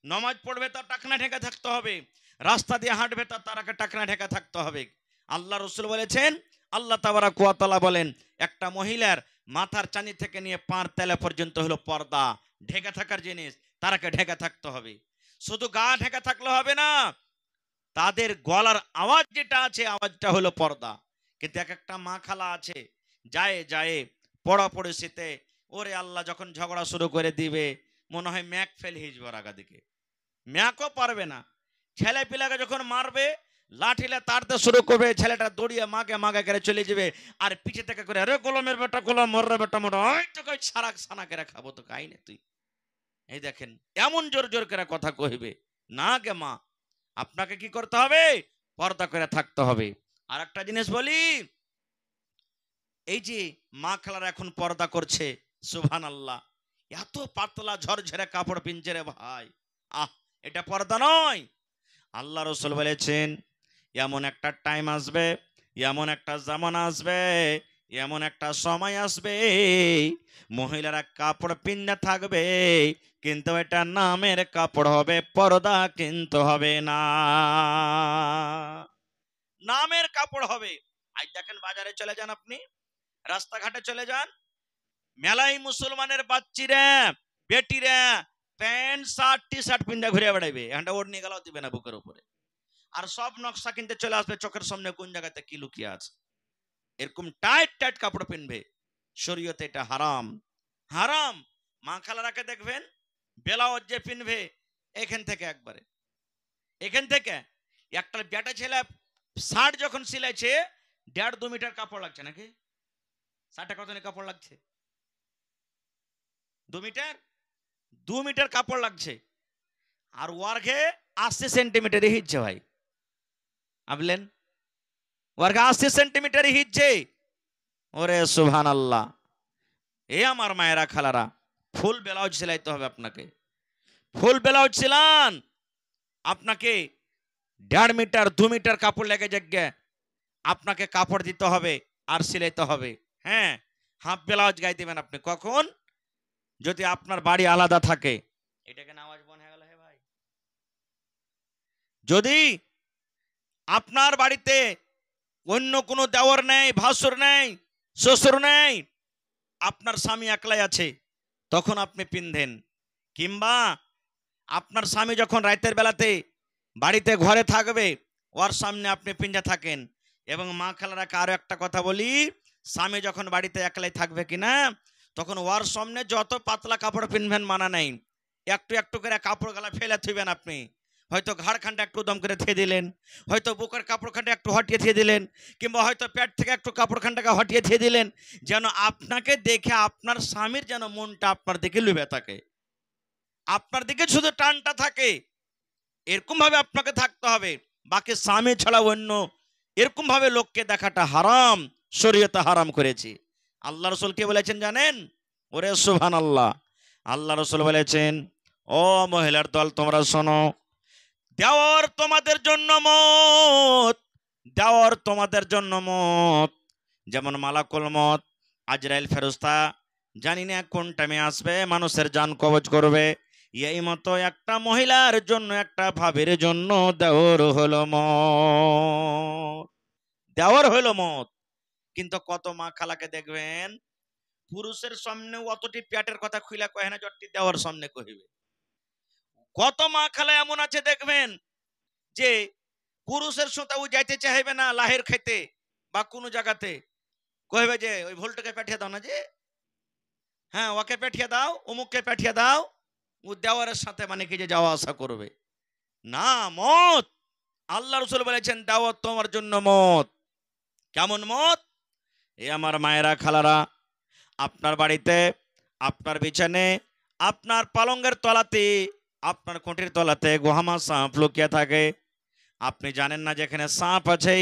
নমাজ পড়বে তার টাকনা ঢেকে থাকতে হবে, রাস্তা দিয়ে হাঁটবে তারাকে টাকনা ঢেকে থাকতে হবে। আল্লাহ রসুল বলেছেন, আল্লাহ তাবারাক ওয়া তাআলা বলেন, একটা মহিলার মাথার চানি থেকে নিয়ে পার তেলে পর্যন্ত হলো পর্দা, ঢেকে থাকার জিনিস, তারাকে ঢেকে থাকতে হবে। শুধু গা ঢেকে থাকলে হবে না, তাদের গলার আওয়াজ যেটা আছে, আওয়াজটা হলো পর্দা। কিন্তু এক একটা মা খালা আছে, যায় যায় পড়াপড়িতে, ওরে আল্লাহ, যখন ঝগড়া শুরু করে দিবে, মনে হয় ম্যাক ফেল হিজবার আগা দিকে, ম্যাকও পারবে না। ছেলে পিলাকে যখন মারবে, লাঠিলে তাড়তে শুরু করবে, ছেলেটা দৌড়িয়ে মাকে মাকে করে চলে যাবে, আর পিছে থেকে করে, আরে গোলামের বেটা গোলাম, মররে বেটা মোটা, ওই তোকে সারা সানা করে খাবো তো, খাই না তুই। এই দেখেন, এমন জোর জোর করে কথা কইবে না গে মা, আপনাকে কি করতে হবে, পর্দা করে থাকতে হবে। আর একটা জিনিস বলি, এই যে মা খালারা এখন পর্দা করছে, সুবহানাল্লাহ, এত পাতলা ঝরঝরে কাপড় পিনছে রে ভাই, আহ এটা পর্দা নয়। আল্লাহ রসুল বলেছেন এমন একটা টাইম আসবে, এমন একটা জামানা আসবে, এমন একটা সময় আসবে মহিলারা কাপড় পিন্দে থাকবে, কিন্তু এটা নামের কাপড় হবে, পর্দা কিন্তু হবে না, নামের কাপড় হবে। আজ দেখেন বাজারে চলে যান, আপনি রাস্তাঘাটে চলে যান, মেলাই মুসলমানের বাচ্চিরা বেটিরা প্যান্ট শার্ট টি শার্ট পিন্দা ঘুরে বেড়াইবে, একটা ওড়নি গালাও দিবে না বুকের উপরে, আর সব নকশা কিনতে চলে আসবে চোখের সামনে কোন জায়গাতে কি লুকিয়ে আছে, এরকম টাইট টাইট কাপড় পিনবে। শরীয়তে এটা হারাম, হারাম। মা খালারাকে দেখবেন ব্লাউজ যে পিনবে এখান থেকে একবারে, এখান থেকে একটা বেটা ছেলে শার্ট যখন সিলাইছে 1.5-2 মিটার কাপড় লাগছে নাকি, শার্টে কত কাপড় লাগছে, 2 মিটার কাপড় লাগছে, আর ওয়ার্কে 80 সেন্টিমিটারই হিচ্ছে ভাই, ভাবলেন ওয়ার্কে 80 সেন্টিমিটারই হিচ্ছে। ওরে সুবহানাল্লাহ। এ আমার মায়েরা খালারা, ফুল ব্লাউজ সেলাইতে হবে আপনাকে, ফুল ব্লাউজ সিলান, আপনাকে 1.5 মিটার 2 মিটার কাপড় লেগে যাবে, আপনাকে কাপড় দিতে হবে আর সিলাইতে হবে। হ্যাঁ, হাফ ব্লাউজ গায়ে দিবেন আপনি কখন, যদি আপনার বাড়ি আলাদা থাকে। এটাকে আওয়াজ বন হয়ে গেল হে ভাই, যদি আপনার বাড়িতে অন্য কোনো দেওর নেই, ভাসুর নেই, শ্বশুর নেই, আপনার স্বামী একলাই আছে, তখন আপনি পিনদেন। কিংবা আপনার স্বামী যখন রাতের বেলাতে বাড়িতে ঘরে থাকবে, ওর সামনে আপনি পিঞ্জা থাকেন। এবং মা খালারাকে আরো একটা কথা বলি, স্বামী যখন বাড়িতে একলাই থাকবে কিনা, তখন ওর সামনে যত পাতলা কাপড় পিনবেন মানা নাই, একটু একটু করে কাপড় গালা ফেলে থুইবেন আপনি, হয়তো ঘাড়খানটা একটু দম করে থিয়ে দিলেন, হয়তো বুকের কাপড়খানটা একটু হটিয়ে থিয়ে দিলেন, কিংবা হয়তো পেট থেকে একটু কাপড়খানটাকে হটিয়ে থিয়ে দিলেন, যেন আপনাকে দেখে আপনার স্বামীর যেন মনটা আপনার দিকে লুবে থাকে, আপনার দিকে শুধু টানটা থাকে, এরকম ভাবে আপনাকে থাকতে হবে। বাকি স্বামী ছাড়া অন্য এরকম ভাবে লোককে দেখাটা হারাম, শরীয়তে হারাম করেছি। আল্লাহ রসুল কে বলেছেন জানেন? ওরে সুবহানাল্লাহ। আল্লাহ রসুল বলেছেন, ও মহিলার দল তোমরা শোনো, দেওয়ার তোমাদের জন্য মত, দেওয়ার তোমাদের জন্য মত, যেমন মালাকুল মত আজরাইল ফেরেশতা জানি না কোন টাইমে আসবে, মানুষের জান কবজ করবে, এই মতো একটা মহিলার জন্য, একটা ভাবের জন্য দেওয়ার হলো মত, দেওয়ার হলো মত। কিন্তু কত মা খালাকে দেখবেন পুরুষের সামনে অতটি পেটের কথা খুইলা কহে না, যতটি দেওয়ার সামনে কহিবে। কত মা খালা এমন আছে দেখবেন যে পুরুষের সাথে ও যাইতে চাইবে না লাহের খেতে বা কোনো জায়গাতে, কইবে যে ওই ভোল্টকে পাঠিয়ে দাও না, যে হ্যাঁ ওকে পাঠিয়ে দাও, অমুককে পাঠিয়ে দাও, ও দেওয়ারের সাথে মানে কি যে যাওয়া আসা করবে না। মত আল্লাহ রসুল বলেছেন দাওয়াত তোমার জন্য মত। কেমন মত? এ আমার মায়েরা খালারা, আপনার বাড়িতে, আপনার বিছানে, আপনার পালঙ্গের তলাতে, আপনার খুঁটির তলাতে গোহামা সাপ লুকিয়ে থাকে, আপনি জানেন না যেখানে সাপ আছে,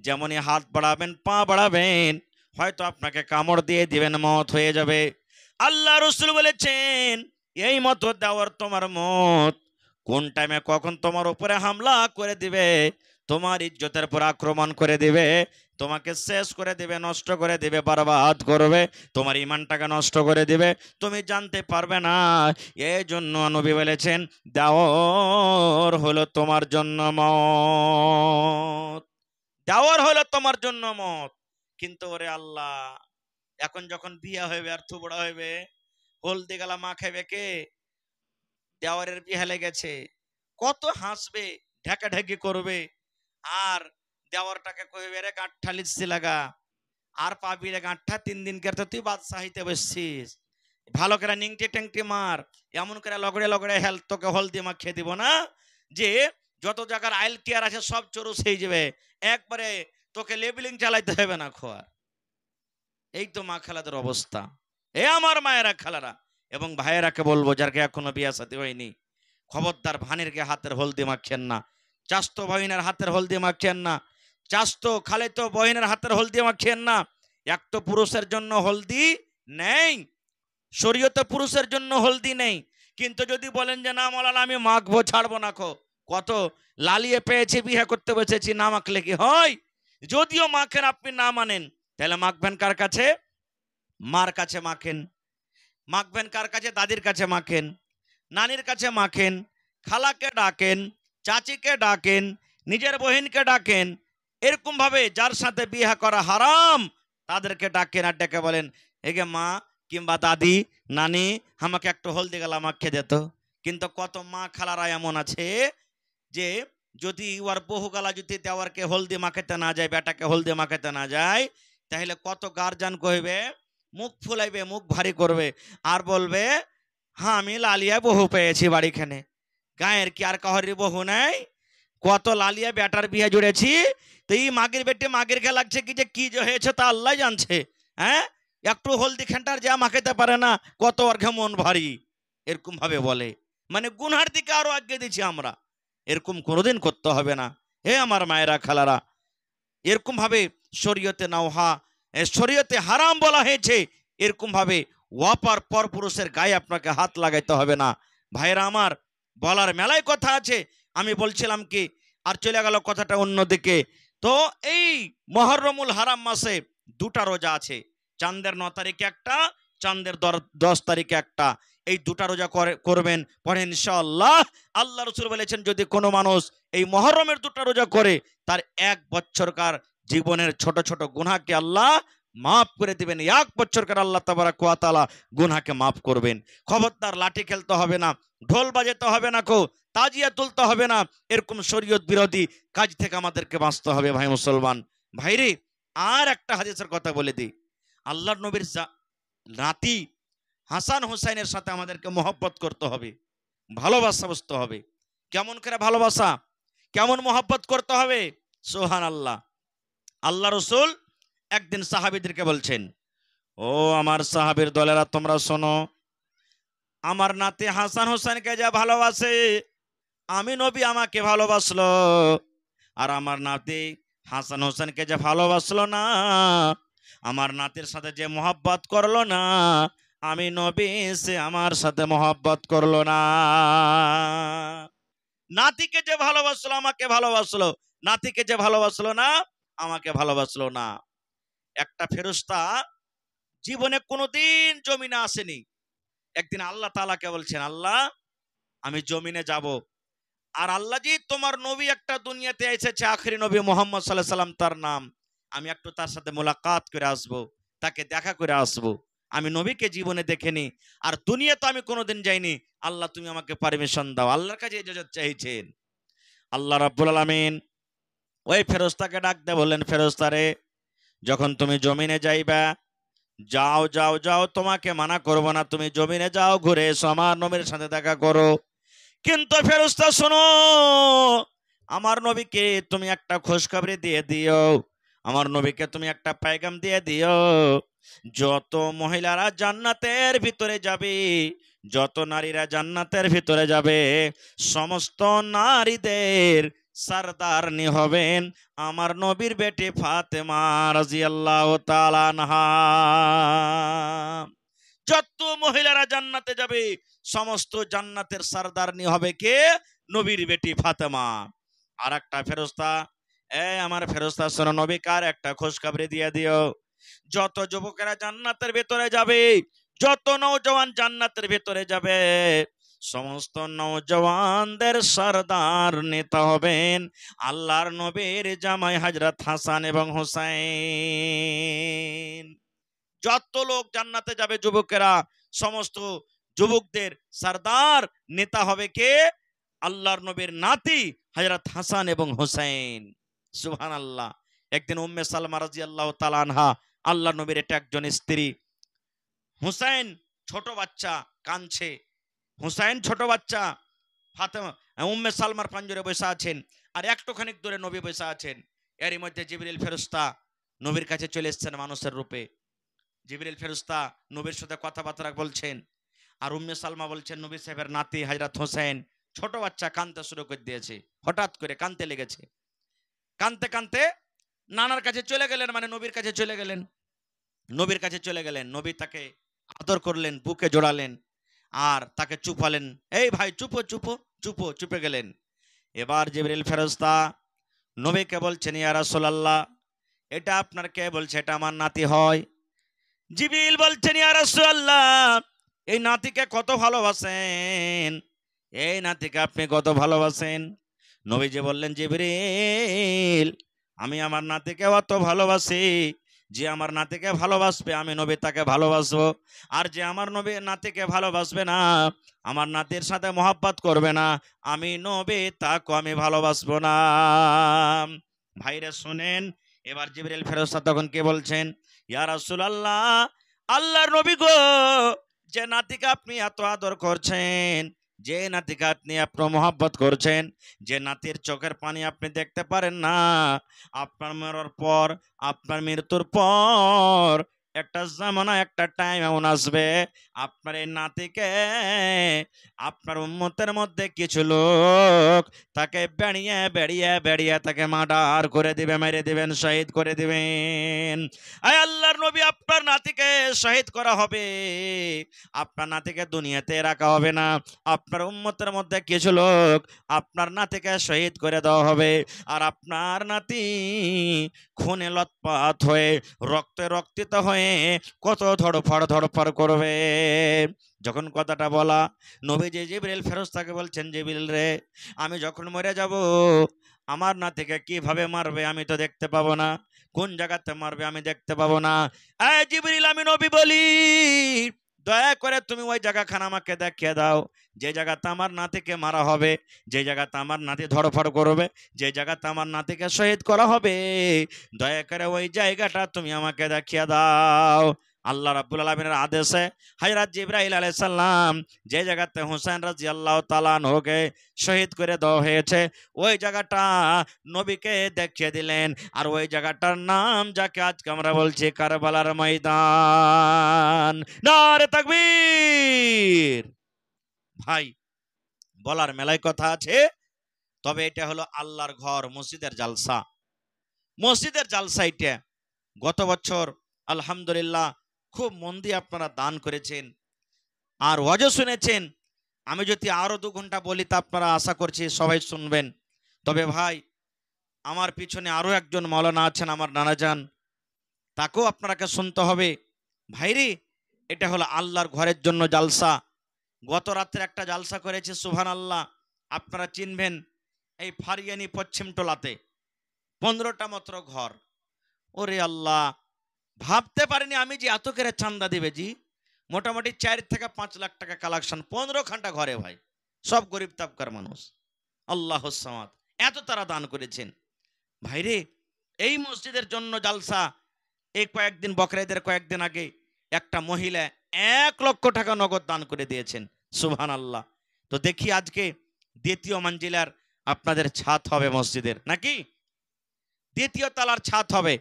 যেমনই হাত বাড়াবেন পা বাড়াবেন হয়তো আপনাকে কামড় দিয়ে দিবেন, মত হয়ে যাবে। আল্লাহ রসুল বলেছেন এই মতো দেওয়ার তোমার মত, কোন টাইমে কখন তোমার উপরে হামলা করে দিবে, তোমার ইজ্জতের উপর আক্রমণ করে দিবে, তোমাকে শেষ করে দিবে, নষ্ট করে দিবে, বরবাদ করবে, তোমার ইমানটাকে নষ্ট করে দিবে, তুমি জানতে পারবে না। এই জন্য নবী বলেছেন দেওয়ার হলো তোমার জন্য মত, দেওয়ার হলো তোমার জন্য মত। কিন্তু ওরে আল্লাহ, এখন যখন বিয়া হইবে আর থুবড়া হইবে, হলদি গালা মা খাইবে কে? দেওয়ারের বিয়া লেগেছে, কত হাসবে, ঢেকাঢেকি করবে, আর দেওয়ারটাকে কইবে রে গাঁঠা লিচ্ছি লাগা, আর পাবি রে গাঁঠা 3 দিন কেটে তুই বাদশাহিতে বসছিস, ভালো করে নিংটি টেংটি মার, এমন করে লগড়ে লগড়ে হেল তোকে হলদি মাখিয়ে দিব না যে যত জায়গার আইল টিয়ার আছে সব চরুস হয়ে যাবে, একবারে তোকে লেবেলিং চালাইতে হবে না খোয়ার। এই তো মা খালাদের অবস্থা। এ আমার মায়েরা খালারা এবং ভাইয়েরাকে বলবো, যারকে এখনো বিয়া সাথী হয়নি, খবরদার ভানির গে হাতের হলদি মাখছেন না, চাস্তো বহিনের হাতের হলদি মাখছেন না, চাস্তো খালেতো বহিনের হাতের হলদি মাখছেন না। এক তো পুরুষের জন্য হলদি নেই, শরীয়তে পুরুষের জন্য হলদি নেই, কিন্তু যদি বলেন যে না মৌলানা আমি মাখবো ছাড়বো না, কত লালিয়ে পেয়েছে বিয়ে করতে বসেছি, না মাখলে কি হয়? যদিও মাখেন, আপনি না মানেন, তাহলে মাখবেন কার কাছে? মার কাছে মাখেন। মাখবেন কার কাছে? দাদির কাছে মাখেন, নানির কাছে মাখেন, খালাকে ডাকেন, চাচিকে ডাকেন, নিজের বহিনকে ডাকেন। এরকম ভাবে যার সাথে বিয়ে করা হারাম তাদেরকে ডাকেন, আর ডেকে বলেন এগে মা কিংবা দাদি নানি আমাকে একটু হলদি গালা মাখিয়ে দিত। কিন্তু কত মা খালারা এমন আছে যে যদি ওর বহু গালা যদি দেওয়ারকে হলদি মাখাতে না যায়, বেটাকে হলদি মাখাতে না যায়, তাহলে কত গার্জান কইবে, মুখ ফুলাইবে, মুখ ভারী করবে, আর বলবে হ্যাঁ আমি লালিয়া বহু পেয়েছি বাড়িখানে। গায়ের কি আর কাহরি বহু নাই? কত লালিয়া বেটার বিয়ে জুড়েছি, তো এই মাগের বেটে মাগের কে লাগছে কি যে কি যে হয়েছে তা আল্লাহ জানছে। হ্যাঁ, একটু হলদি খেন্টার যা মাখাতে পারে না, কত অর্ঘে মন ভারী, এরকম ভাবে বলে। মানে গুনহার দিকে আরো আগে দিচ্ছি আমরা, এরকম কোনোদিন করতে হবে না। হে আমার মায়েরা খালারা, এরকম ভাবে শরীয়তে নাওহা, শরীয়তে হারাম বলা হয়েছে, এরকম ভাবে ওয়াপার পর পুরুষের গায়ে আপনাকে হাত লাগাইতে হবে না। ভাইরা আমার, বলার মেলায় কথা আছে, আমি বলছিলাম কি আর চলে গেল কথাটা অন্যদিকে। তো এই মুহররমুল হারাম মাসে দুটা রোজা আছে, চাঁদের 9 তারিখে একটা, চাঁদের 10 তারিখে একটা। এই দুটা রোজা করবেন, পরে ইনশাআল্লাহ আল্লাহ রাসূল বলেছেন যদি কোনো মানুষ এই মুহররমের দুটা রোজা করে, তার 1 বছরকার জীবনের ছোট ছোট গুনাহকে আল্লাহ মাফ করে দিবেন। 1 বছরকার আল্লাহ তাবারাক ওয়া তাআলা গুনাহকে মাফ করবেন। খবরদার লাঠি খেলতে হবে না, ঢোল বাজাতে হবে না, তাজিয়া তুলতে হবে না, এরকম শরীয়ত বিরোধী কাজ থেকে আমাদেরকে বাঁচতে হবে ভাই মুসলমান। ভাইরে, আর একটা হাদিসের কথা বলে দিই, আল্লাহর নবীর নাতি হাসান হুসাইনের সাথে আমাদেরকে মহব্বত করতে হবে, ভালোবাসা বুঝতে হবে। কেমন করে ভালোবাসা, কেমন মহব্বত করতে হবে? সুবহানাল্লাহ। আল্লাহ রাসূল একদিন সাহাবীদেরকে বলছেন, ও আমার সাহাবীর দলেরা তোমরা শোনো, আমার নাতি হাসান হুসাইনকে যা ভালোবাসে আমি নবী আমাকে ভালোবাসলো, আর আমার নাতি হাসান হোসেনকে যে ভালোবাসলো না, আমার নাতির সাথে যে মহব্বত করলো না, আমি নবী সে আমার সাথে মহব্বত করলো না। নাতিকে যে ভালোবাসলো আমাকে ভালোবাসলো, নাতিকে যে ভালোবাসলো না আমাকে ভালোবাসলো না। একটা ফেরেশতা জীবনে কোনোদিন জমিনে আসেনি, একদিন আল্লাহ তাআলাকে বলছেন আল্লাহ আমি জমিনে যাব, আর আল্লাহ জি তোমার নবী একটা দুনিয়াতে এসেছে, আখেরি নবী মুহাম্মদ সাল্লাল্লাহু আলাইহি সাল্লাম তার নাম, আমি একটু তার সাথে মোলাকাত করে আসবো, তাকে দেখা করে আসবো। আমি নবীকে জীবনে দেখিনি, আর দুনিয়া তো আমি কোনোদিন যাইনি, আল্লাহ তুমি আমাকে পারমিশন দাও। আল্লাহর কাছে ইজাজত চাইছেন। আল্লাহ রাব্বুল আলামিন ওই ফেরেশতাকে ডাক দিয়ে বললেন, ফেরেশতা রে, যখন তুমি জমিনে যাইবা, যাও যাও যাও, তোমাকে মানা করবো না, তুমি জমিনে যাও, ঘুরে এসো, আমার নবীর সাথে দেখা করো। কিন্তু ফেরেশতা শোনো, আমার নবীকে তুমি একটা খুশখবরি দিয়ে দিও, আমার নবীকে তুমি একটা পেগাম দিয়ে দিও, যত মহিলারা জান্নাতের ভিতরে যাবে, যত নারীরা জান্নাতের ভিতরে যাবে, সমস্ত নারীদের সরদারনি হবেন আমার নবীর বেটি ফাতেমা রাদিয়াল্লাহু তাআলা আনহা। যত মহিলারা জান্নাতে যাবে সমস্ত জান্নাতের সরদারনি হবে কে? নবীর বেটি ফাতেমা। আর একটা ফেরেশতা, আমার ফেরেশতা শোনো, নবী কার একটা খুশখবরি দিয়ে দিও, যত যুবকেরা জান্নাতের ভেতরে যাবে, যত নওজওয়ান জান্নাতের ভেতরে যাবে, সমস্ত নওজওয়ানদের সরদার নেতা হবেন আল্লাহর নবীর জামাই হযরত হাসান এবং হুসাইন। যত লোক জান্নাতে যাবে যুবকেরা, সমস্ত যুবকদের সরদার নেতা হবে কে? আল্লাহর নবীর নাতি হযরত হাসান এবং হুসাইন। সুবহানাল্লাহ। একদিন উম্মে সালমা রাদিয়াল্লাহু তাআলা আনহা, আল্লাহর নবীর এটা একজন স্ত্রী, হুসাইন ছোট বাচ্চা কাঁদছে, হুসাইন ছোট বাচ্চা, ফাতেমা উম্মে সালমার পাঞ্জরে বসে আছেন, আর একটুখানি দূরে নবী বসে আছেন। এরই মধ্যে জিবরিল ফেরেশতা নবীর কাছে চলে এসেছেন মানুষের রূপে। জিবরিল ফেরেশতা নবীর সাথে কথাবার্তা বলছেন, আর উম্মে সালমা বলছেন নবী সাহেবের নাতি হযরত হোসেন ছোট বাচ্চা কাঁদতে শুরু করে দিয়েছে, হঠাৎ করে কাঁদতে লেগেছে। কাঁদতে কাঁদতে নানার কাছে চলে গেলেন, মানে নবীর কাছে চলে গেলেন। নবীর কাছে চলে গেলেন, নবী তাকে আদর করলেন, বুকে জড়ালেন, আর তাকে চুপালেন, এই ভাই চুপো চুপো চুপো, চুপে গেলেন। এবার জিবরিল ফেরেশতা নবীকে বলছেন, ইয়া রাসূলুল্লাহ, এটা আপনার কে বলছে? এটা আমার নাতি হয়। জিবরিল বলছেন, ইয়া রাসূলুল্লাহ, এই নাতিকে কত ভালোবাসেন, এই নাতিকে আপনি কত ভালোবাসেন? নবীজি বললেন, জিবরিল, আমি আমার নাতিকে অত ভালোবাসি, যে আমার নাতিকে ভালোবাসবে আমি নবী তাকে ভালোবাসবো, আর যে আমার নবী নাতিকে ভালোবাসবে না, আমার নাতির সাথে মহব্বত করবে না, আমি নবী তাকে আমি ভালোবাসবো না। ভাইরে শুনেন, এবার জিবরিল ফেরেশতা তখন কে বলছেন, ইয়া রাসূলুল্লাহ, আল্লাহর নবী গো, যে নাতিকে আপনি এত আদর করছেন, যে নাতিকে আপনি এত মহব্বত করছেন, যে নাতির চোখের পানি আপনি দেখতে পারেন না, আপনার মরার পর, আপনার মৃত্যুর পর একটা জামানা, একটা টাইম এমন আসবে, আপনার এই নাতিকে আপনার উম্মতের মধ্যে কিছু লোক তাকে বেড়িয়ে বেড়িয়ে বেড়িয়ে তাকে মার্ডার করে দিবে, মেরে দিবেন, শহীদ করে দিবেন। আয় আল্লাহর নবী, আপনার নাতিকে শহীদ করা হবে, আপনার নাতিকে দুনিয়াতে রাখা হবে না, আপনার উম্মতের মধ্যে কিছু লোক আপনার নাতিকে শহীদ করে দেওয়া হবে, আর আপনার নাতি খুনে লতপাত হয়ে, রক্তে রক্তিত হয়ে কত ধড়ফড় করবে। যখন কথাটা বলা, নবীজি জিবরিল ফেরেশতাকে বলছেন, জিবরিল রে, আমি যখন মরে যাব, আমার নাতিকে কিভাবে মারবে আমি তো দেখতে পাবো না, কোন জায়গাতে মারবে আমি দেখতে পাবো না। এই জিবরিল, আমি নবী বলি, দয়া করে তুমি ওই জায়গাখানা আমাকে দেখিয়ে দাও, যে জায়গাতে আমার নাতিকে মারা হবে, যে জায়গাতে আমার নাতি ধড়ফড় করবে, যে জায়গাতে আমার নাতিকে শহীদ করা হবে, দয়া করে ওই জায়গাটা তুমি আমাকে দেখিয়ে দাও। আল্লাহ রাব্বুল আলামিনের আদেশে হযরত জিবরাইল আলাইহিস সালাম যে জায়গাতে হুসাইন রাদিয়াল্লাহু তাআলা আনহুকে শহীদ করে দেওয়া হয়েছে, ওই জায়গাটা নবীকে দেখিয়ে দিলেন, আর ওই জায়গাটার নাম যাকে আজকে আমরা বলছি কারবালার ময়দান। নারে তাকবীর। ভাই, বলার মেলায় কথা আছে, তবে এটা হলো আল্লাহর ঘর, মসজিদের জালসা, মসজিদের জালসা এটা। গত বছর আলহামদুলিল্লাহ খুব মন দিয়ে আপনারা দান করেছেন আর ওয়াজও শুনেছেন। আমি যদি আরো 2 ঘন্টা বলি তা আপনারা আশা করছি সবাই শুনবেন। তবে ভাই, আমার পিছনে আরো একজন মাওলানা আছেন, আমার নানাজান, তাকেও আপনাকে শুনতে হবে। ভাইরে, এটা হলো আল্লাহর ঘরের জন্য জালসা। গত রাত্রে একটা জালসা করেছে, সুবহানাল্লাহ, আপনারা চিনবেন, এই ফারিয়ানি পশ্চিম টোলাতে 15টা মাত্র ঘর। ওরে আল্লাহ, ভাবতে পারিনি আমি যে এত করে চান্দা দিবে জি। মোটামুটি 4 থেকে 5 লাখ টাকা কালেকশন 15 ঘন্টা ঘরে ভাই, সব গরিব তাবকার মানুষ। আল্লাহুস সামাদ, এত তারা দান করেছেন। ভাইরে, এই মসজিদের জন্য জালসা। এই কয়েকদিন, বকরা-ঈদের কয়েকদিন আগে একটা মহিলা 1 লক্ষ টাকা নগদ দান করে দিয়েছেন, সুবহানাল্লাহ। তো দেখি আজকে দ্বিতীয় মঞ্জিলার আপনাদের ছাদ হবে মসজিদের, নাকি দ্বিতীয় তলার ছাদ হবে।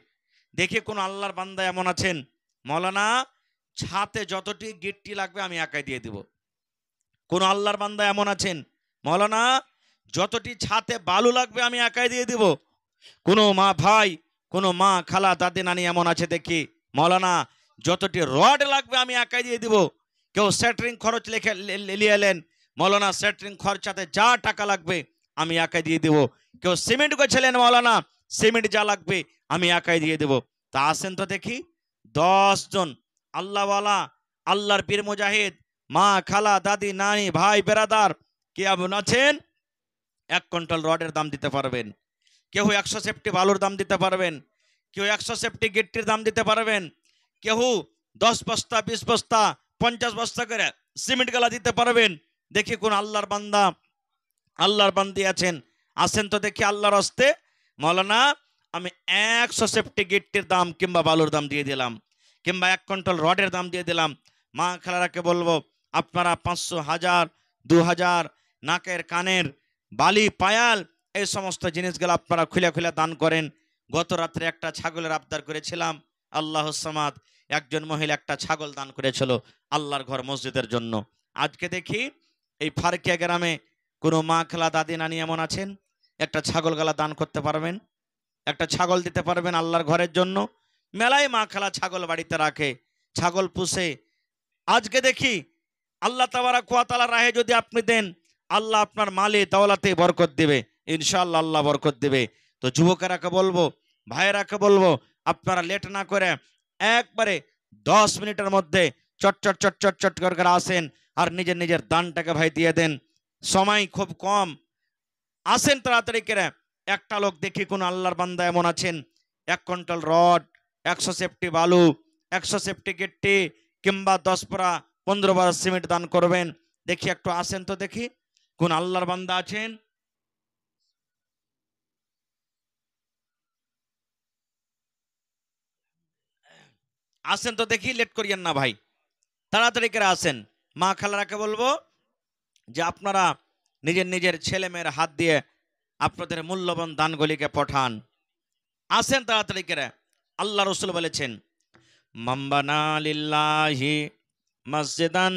দেখে কোন আল্লাহর বান্দা এমন আছেন, মাওলানা ছাতে যতটি গিট্টি লাগবে আমি একাই দিয়ে দিব। কোন আল্লাহর বান্দা এমন আছেন, মাওলানা যতটি ছাতে বালু লাগবে আমি একাই দিয়ে দিব। কোন মা ভাই, কোন মা খালা দাদি নানি এমন আছে দেখি, মাওলানা যতটি রড লাগবে আমি একাই দিয়ে দিব। কেউ সেটরিং খরচ লিয়ে এলেন, মাওলানা সেটরিং খরচাতে যা টাকা লাগবে আমি একাই দিয়ে দিব। কেউ সিমেন্ট গেছিলেন, মাওলানা সিমেন্ট যা লাগবে আমি একাই দিয়ে দেব। তা আসেন তো দেখি 10 জন আল্লাহওয়ালা, আল্লাহর পীর মুজাহিদ, মা খালা দাদি নানি ভাই বেরাদার কে এমন আছেন 1 কুইন্টাল রডের দাম দিতে পারবেন? কেউ 100 সেফটি বালুর দাম দিতে পারবেন, কেউ 100 সেফটি গিট্টির দাম দিতে পারবেন, কেউ 10 বস্তা 20 বস্তা 50 বস্তা করে সিমেন্ট গালা দিতে পারবেন। দেখি কোন আল্লাহর বান্দা, আল্লাহর বান্দি আছেন, আসেন তো দেখি আল্লাহর হস্তে। মাওলানা আমি 100 সেফটি গিট্টির দাম কিংবা বালুর দাম দিয়ে দিলাম, কিংবা 1 কুইন্টাল রডের দাম দিয়ে দিলাম। মা খালারাকে বলবো আপনারা 500, 1000, 2000 নাকের কানের বালি পায়াল এই সমস্ত জিনিসগুলো আপনারা খুলে খুলে দান করেন। গত রাত্রে একটা ছাগলের আবদার করেছিলাম, আল্লাহুস সামাদ, একজন মহিলা একটা ছাগল দান করেছিল আল্লাহর ঘর মসজিদের জন্য। আজকে দেখি এই ফারকিয়া গ্রামে কোনো মা খালা দাদি নানি এমন আছেন, একটা ছাগল গালা দান করতে পারবেন, একটা ছাগল দিতে পারবেন আল্লাহর ঘরের জন্য। মেলায় মা খালা ছাগল বাড়িতে রাখে, ছাগল পুষে আজকে দেখি আল্লাহ তাবারাক ওয়া তাআলার রাহে যদি আপনি দেন, আল্লাহ আপনার মালে দৌলতে বরকত দিবে, ইনশাআল্লাহ আল্লাহ বরকত দিবে। তো যুবকেরাকে বলবো, ভাইয়েরাকে বলবো, আপনারা লেট না করে একবারে 10 মিনিটের মধ্যে চট চট চট চট চট করে আসেন আর নিজের নিজের দানটাকে ভাই দিয়ে দেন। সময় খুব কম, আসেন তাড়াতাড়ি করে। একটা লোক দেখি কোন আল্লাহর বান্দা এমন আছেন 1 কুইন্টাল রড, 100 সেফটি বালু, 100 সেফটি গিট্টি কিংবা 10 পরা 15 বার সিমেন্ট দান করবেন। দেখি একটু আসেন তো দেখি কোন আল্লাহর বান্দা আছেন। আসেন তো দেখি, লেট করিয়েন না ভাই, তাড়াতাড়ি করে আসেন। মা খালারাকে বলবো যে আপনারা নিজের নিজের ছেলে মেয়ের হাত দিয়ে আপনাদের মূল্যবান দানগুলিকে পাঠান। আসেন তাড়াতাড়ি করে। আল্লাহ রসুল বলেছেন, মাম্বানা লিল্লাহি মসজিদান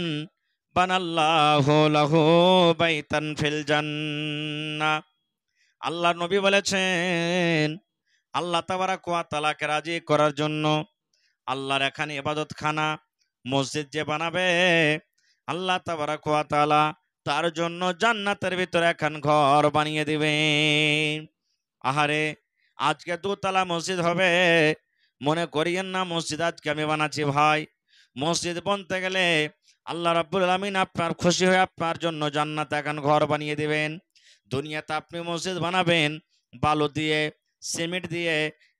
বানাল্লাহু লাহু বাইতান ফিল জান্নাহ। আল্লাহ নবী বলেছেন, আল্লাহ তাবারাক ওয়া তাআলাকে রাজি করার জন্য আল্লাহর এখানে ইবাদতখানা মসজিদ যে বানাবে, আল্লাহ তাবারাক ওয়া তাআলা তার জন্য জান্নাতের ভিতরে এখন ঘর বানিয়ে দিবেন। আহারে, আজকে 2 তলা মসজিদ হবে, মনে করিয়েন না মসজিদ আজকে আমি বানাচ্ছি ভাই। মসজিদ বনতে গেলে আল্লাহ রাব্বুল আলামিন আপনার খুশি হয়ে আপনার জন্য জান্নাতে এখন ঘর বানিয়ে দিবেন। দুনিয়াতে আপনি মসজিদ বানাবেন বালু দিয়ে, সিমেন্ট দিয়ে,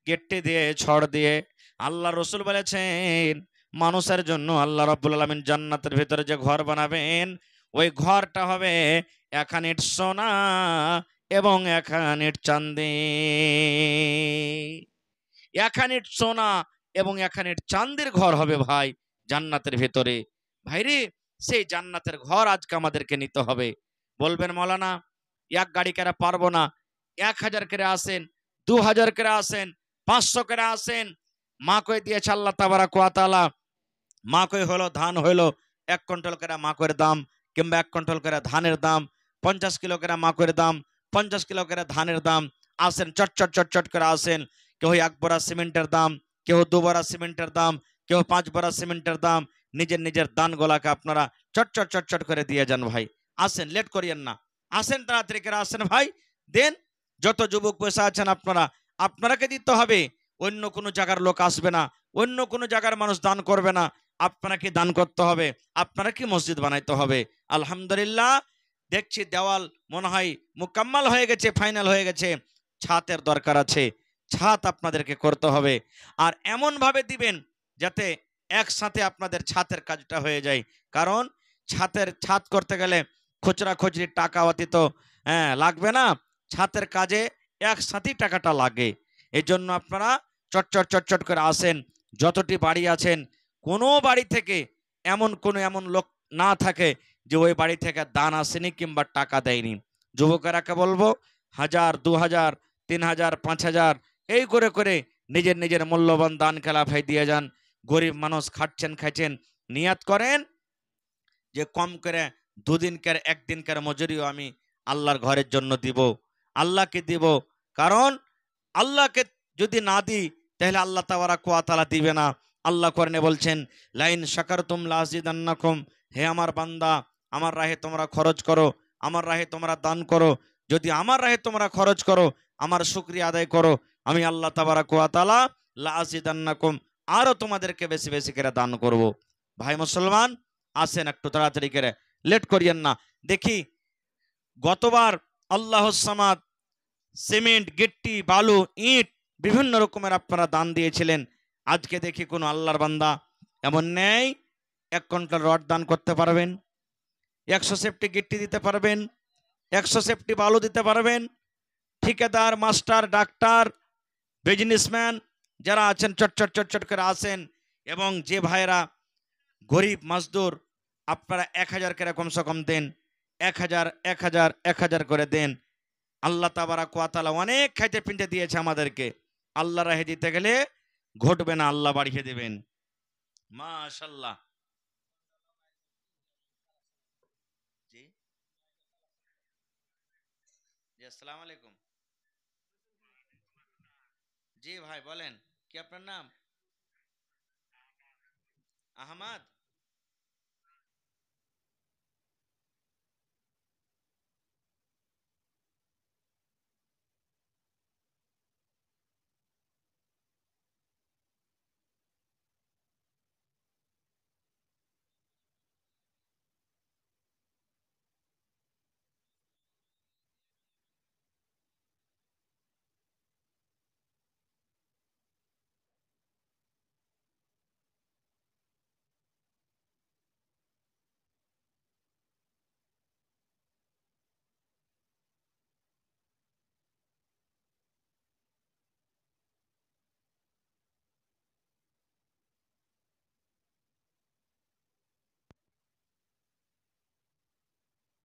গিট্টি দিয়ে, ছড় দিয়ে। আল্লাহ রসুল বলেছেন, মানুষের জন্য আল্লাহ রাব্বুল আলামিন জান্নাতের ভিতরে যে ঘর বানাবেন, ওই ঘরটা হবে 1 ইট সোনা এবং 1 ইট চাঁদি। 1 ইট সোনা এবং 1 ইট চাঁদির ঘর হবে ভাই জান্নাতের ভেতরে। ভাইরে, সেই জান্নাতের ঘর আজকে আমাদেরকে নিতে হবে। বলবেন মৌলানা এক গাড়ি করে পারবো না, 1000 করে আসেন, 2000 করে আসেন, 500 করে আসেন। মা কই দিয়েছে আল্লাহ তাবারাক ওয়া তাআলা, মা কই হলো ধান হইলো 1 কুইন্টাল করে মাকের দাম, কিংবা 1 কুইন্টাল করে ধানের দাম, 50 কিলো করে মাকের দাম, 50 কিলো করে ধানের দাম। আসেন চট চট চট চট করে আসেন। কেউ 1 বরা সিমেন্টের দাম, কেউ 2 বরা সিমেন্টের দাম, কেউ 5 বরা সিমেন্টের দাম। নিজের নিজের দান গোলাকে আপনারা চট চট চট চট করে দিয়ে যান ভাই। আসেন, লেট করিয়েন না, আসেন তাড়াতাড়ি করে আসেন ভাই, দেন। যত যুবক পয়সা আছেন আপনারা, আপনারাকে দিতে হবে, অন্য কোনো জায়গার লোক আসবে না, অন্য কোনো জায়গার মানুষ দান করবে না। আপনাকে দান করতে হবে, আপনারা কি মসজিদ বানাইতে হবে। আলহামদুলিল্লাহ, দেখছি দেওয়াল মনে হয় মুকাম্মাল হয়ে গেছে, ফাইনাল হয়ে গেছে। ছাতের দরকার আছে, ছাদ আপনাদেরকে করতে হবে। আর এমন ভাবে দিবেন যাতে একসাথে আপনাদের ছাদের কাজটা হয়ে যায়। কারণ ছাদ করতে গেলে খুচরা খুচরি টাকা অতীত লাগবে না, ছাদের কাজে একসাথেই টাকাটা লাগে। এই জন্য আপনারা চটচট চটচট করে আসেন। যতটি বাড়ি আছেন, কোনো বাড়ি থেকে এমন লোক না থাকে যে ওই বাড়ি থেকে দান আসেনি কিংবা টাকা দেয়নি। যুবকেরাকে বলবো 1000, 2000, 3000, 5000 এই করে করে নিজের নিজের মূল্যবান দান খেলা ভাই দিয়ে যান। গরিব মানুষ খাচ্ছেন খাচ্ছেন, নিয়াত করেন যে কম করে 2 দিনকার 1 দিনকার মজুরিও আমি আল্লাহর ঘরের জন্য দিব, আল্লাহকে দিব। কারণ আল্লাহকে যদি না দিই তাহলে আল্লাহ তাবারাক ওয়া তাআলা দিবে না। আল্লাহ কোরআনে বলছেন, লাইন শাকারতুম লাযিদান্নাকুম, হে আমার বান্দা, আমার রাহে তোমরা খরচ করো, আমার রাহে তোমরা দান করো। যদি আমার রাহে তোমরা খরচ করো, আমার শুকরিয়া আদায় করো, আমি আল্লাহ তাবারাক ওয়া তাআলা লাযিদান্নাকুম, আরো তোমাদেরকে বেশি বেশি করে দান করব। ভাই মুসলমান, আসেন একটু তাড়াতাড়ি করে, লেট করিয়েন না। দেখি গতবার আল্লাহus সামাদ সিমেন্ট, গিট্টি, বালু, ইট বিভিন্ন রকমের আপনারা দান দিয়েছিলেন। আজকে দেখি কোন আল্লাহর বান্দা এমন নেই 1 কুইন্টাল রড দান করতে পারবেন, 100 সেফটি গিট্টি দিতে পারবেন, 100 সেফটি বালু দিতে পারবেন। ঠিকাদার, মাস্টার, ডাক্তার, বিজনেসম্যান যারা আছেন চটচট চটচট করে আসেন। এবং যে ভাইরা গরিব মজদুর, আপনারা 1000 করে কমসে কম দেন, 1000 1000 1000 করে দেন। আল্লাহ তাবারাক ওয়া তাআলা অনেক খাইতে পিনতে দিয়েছে আমাদেরকে। আল্লাহ রাহে দিতে গেলে ঘটবে না, আল্লাহ বাড়িয়ে দেবেন। মাশাআল্লাহ। জি জি, আসসালামু আলাইকুম। জি ভাই বলেন, কি আপনার নাম? আহমদ।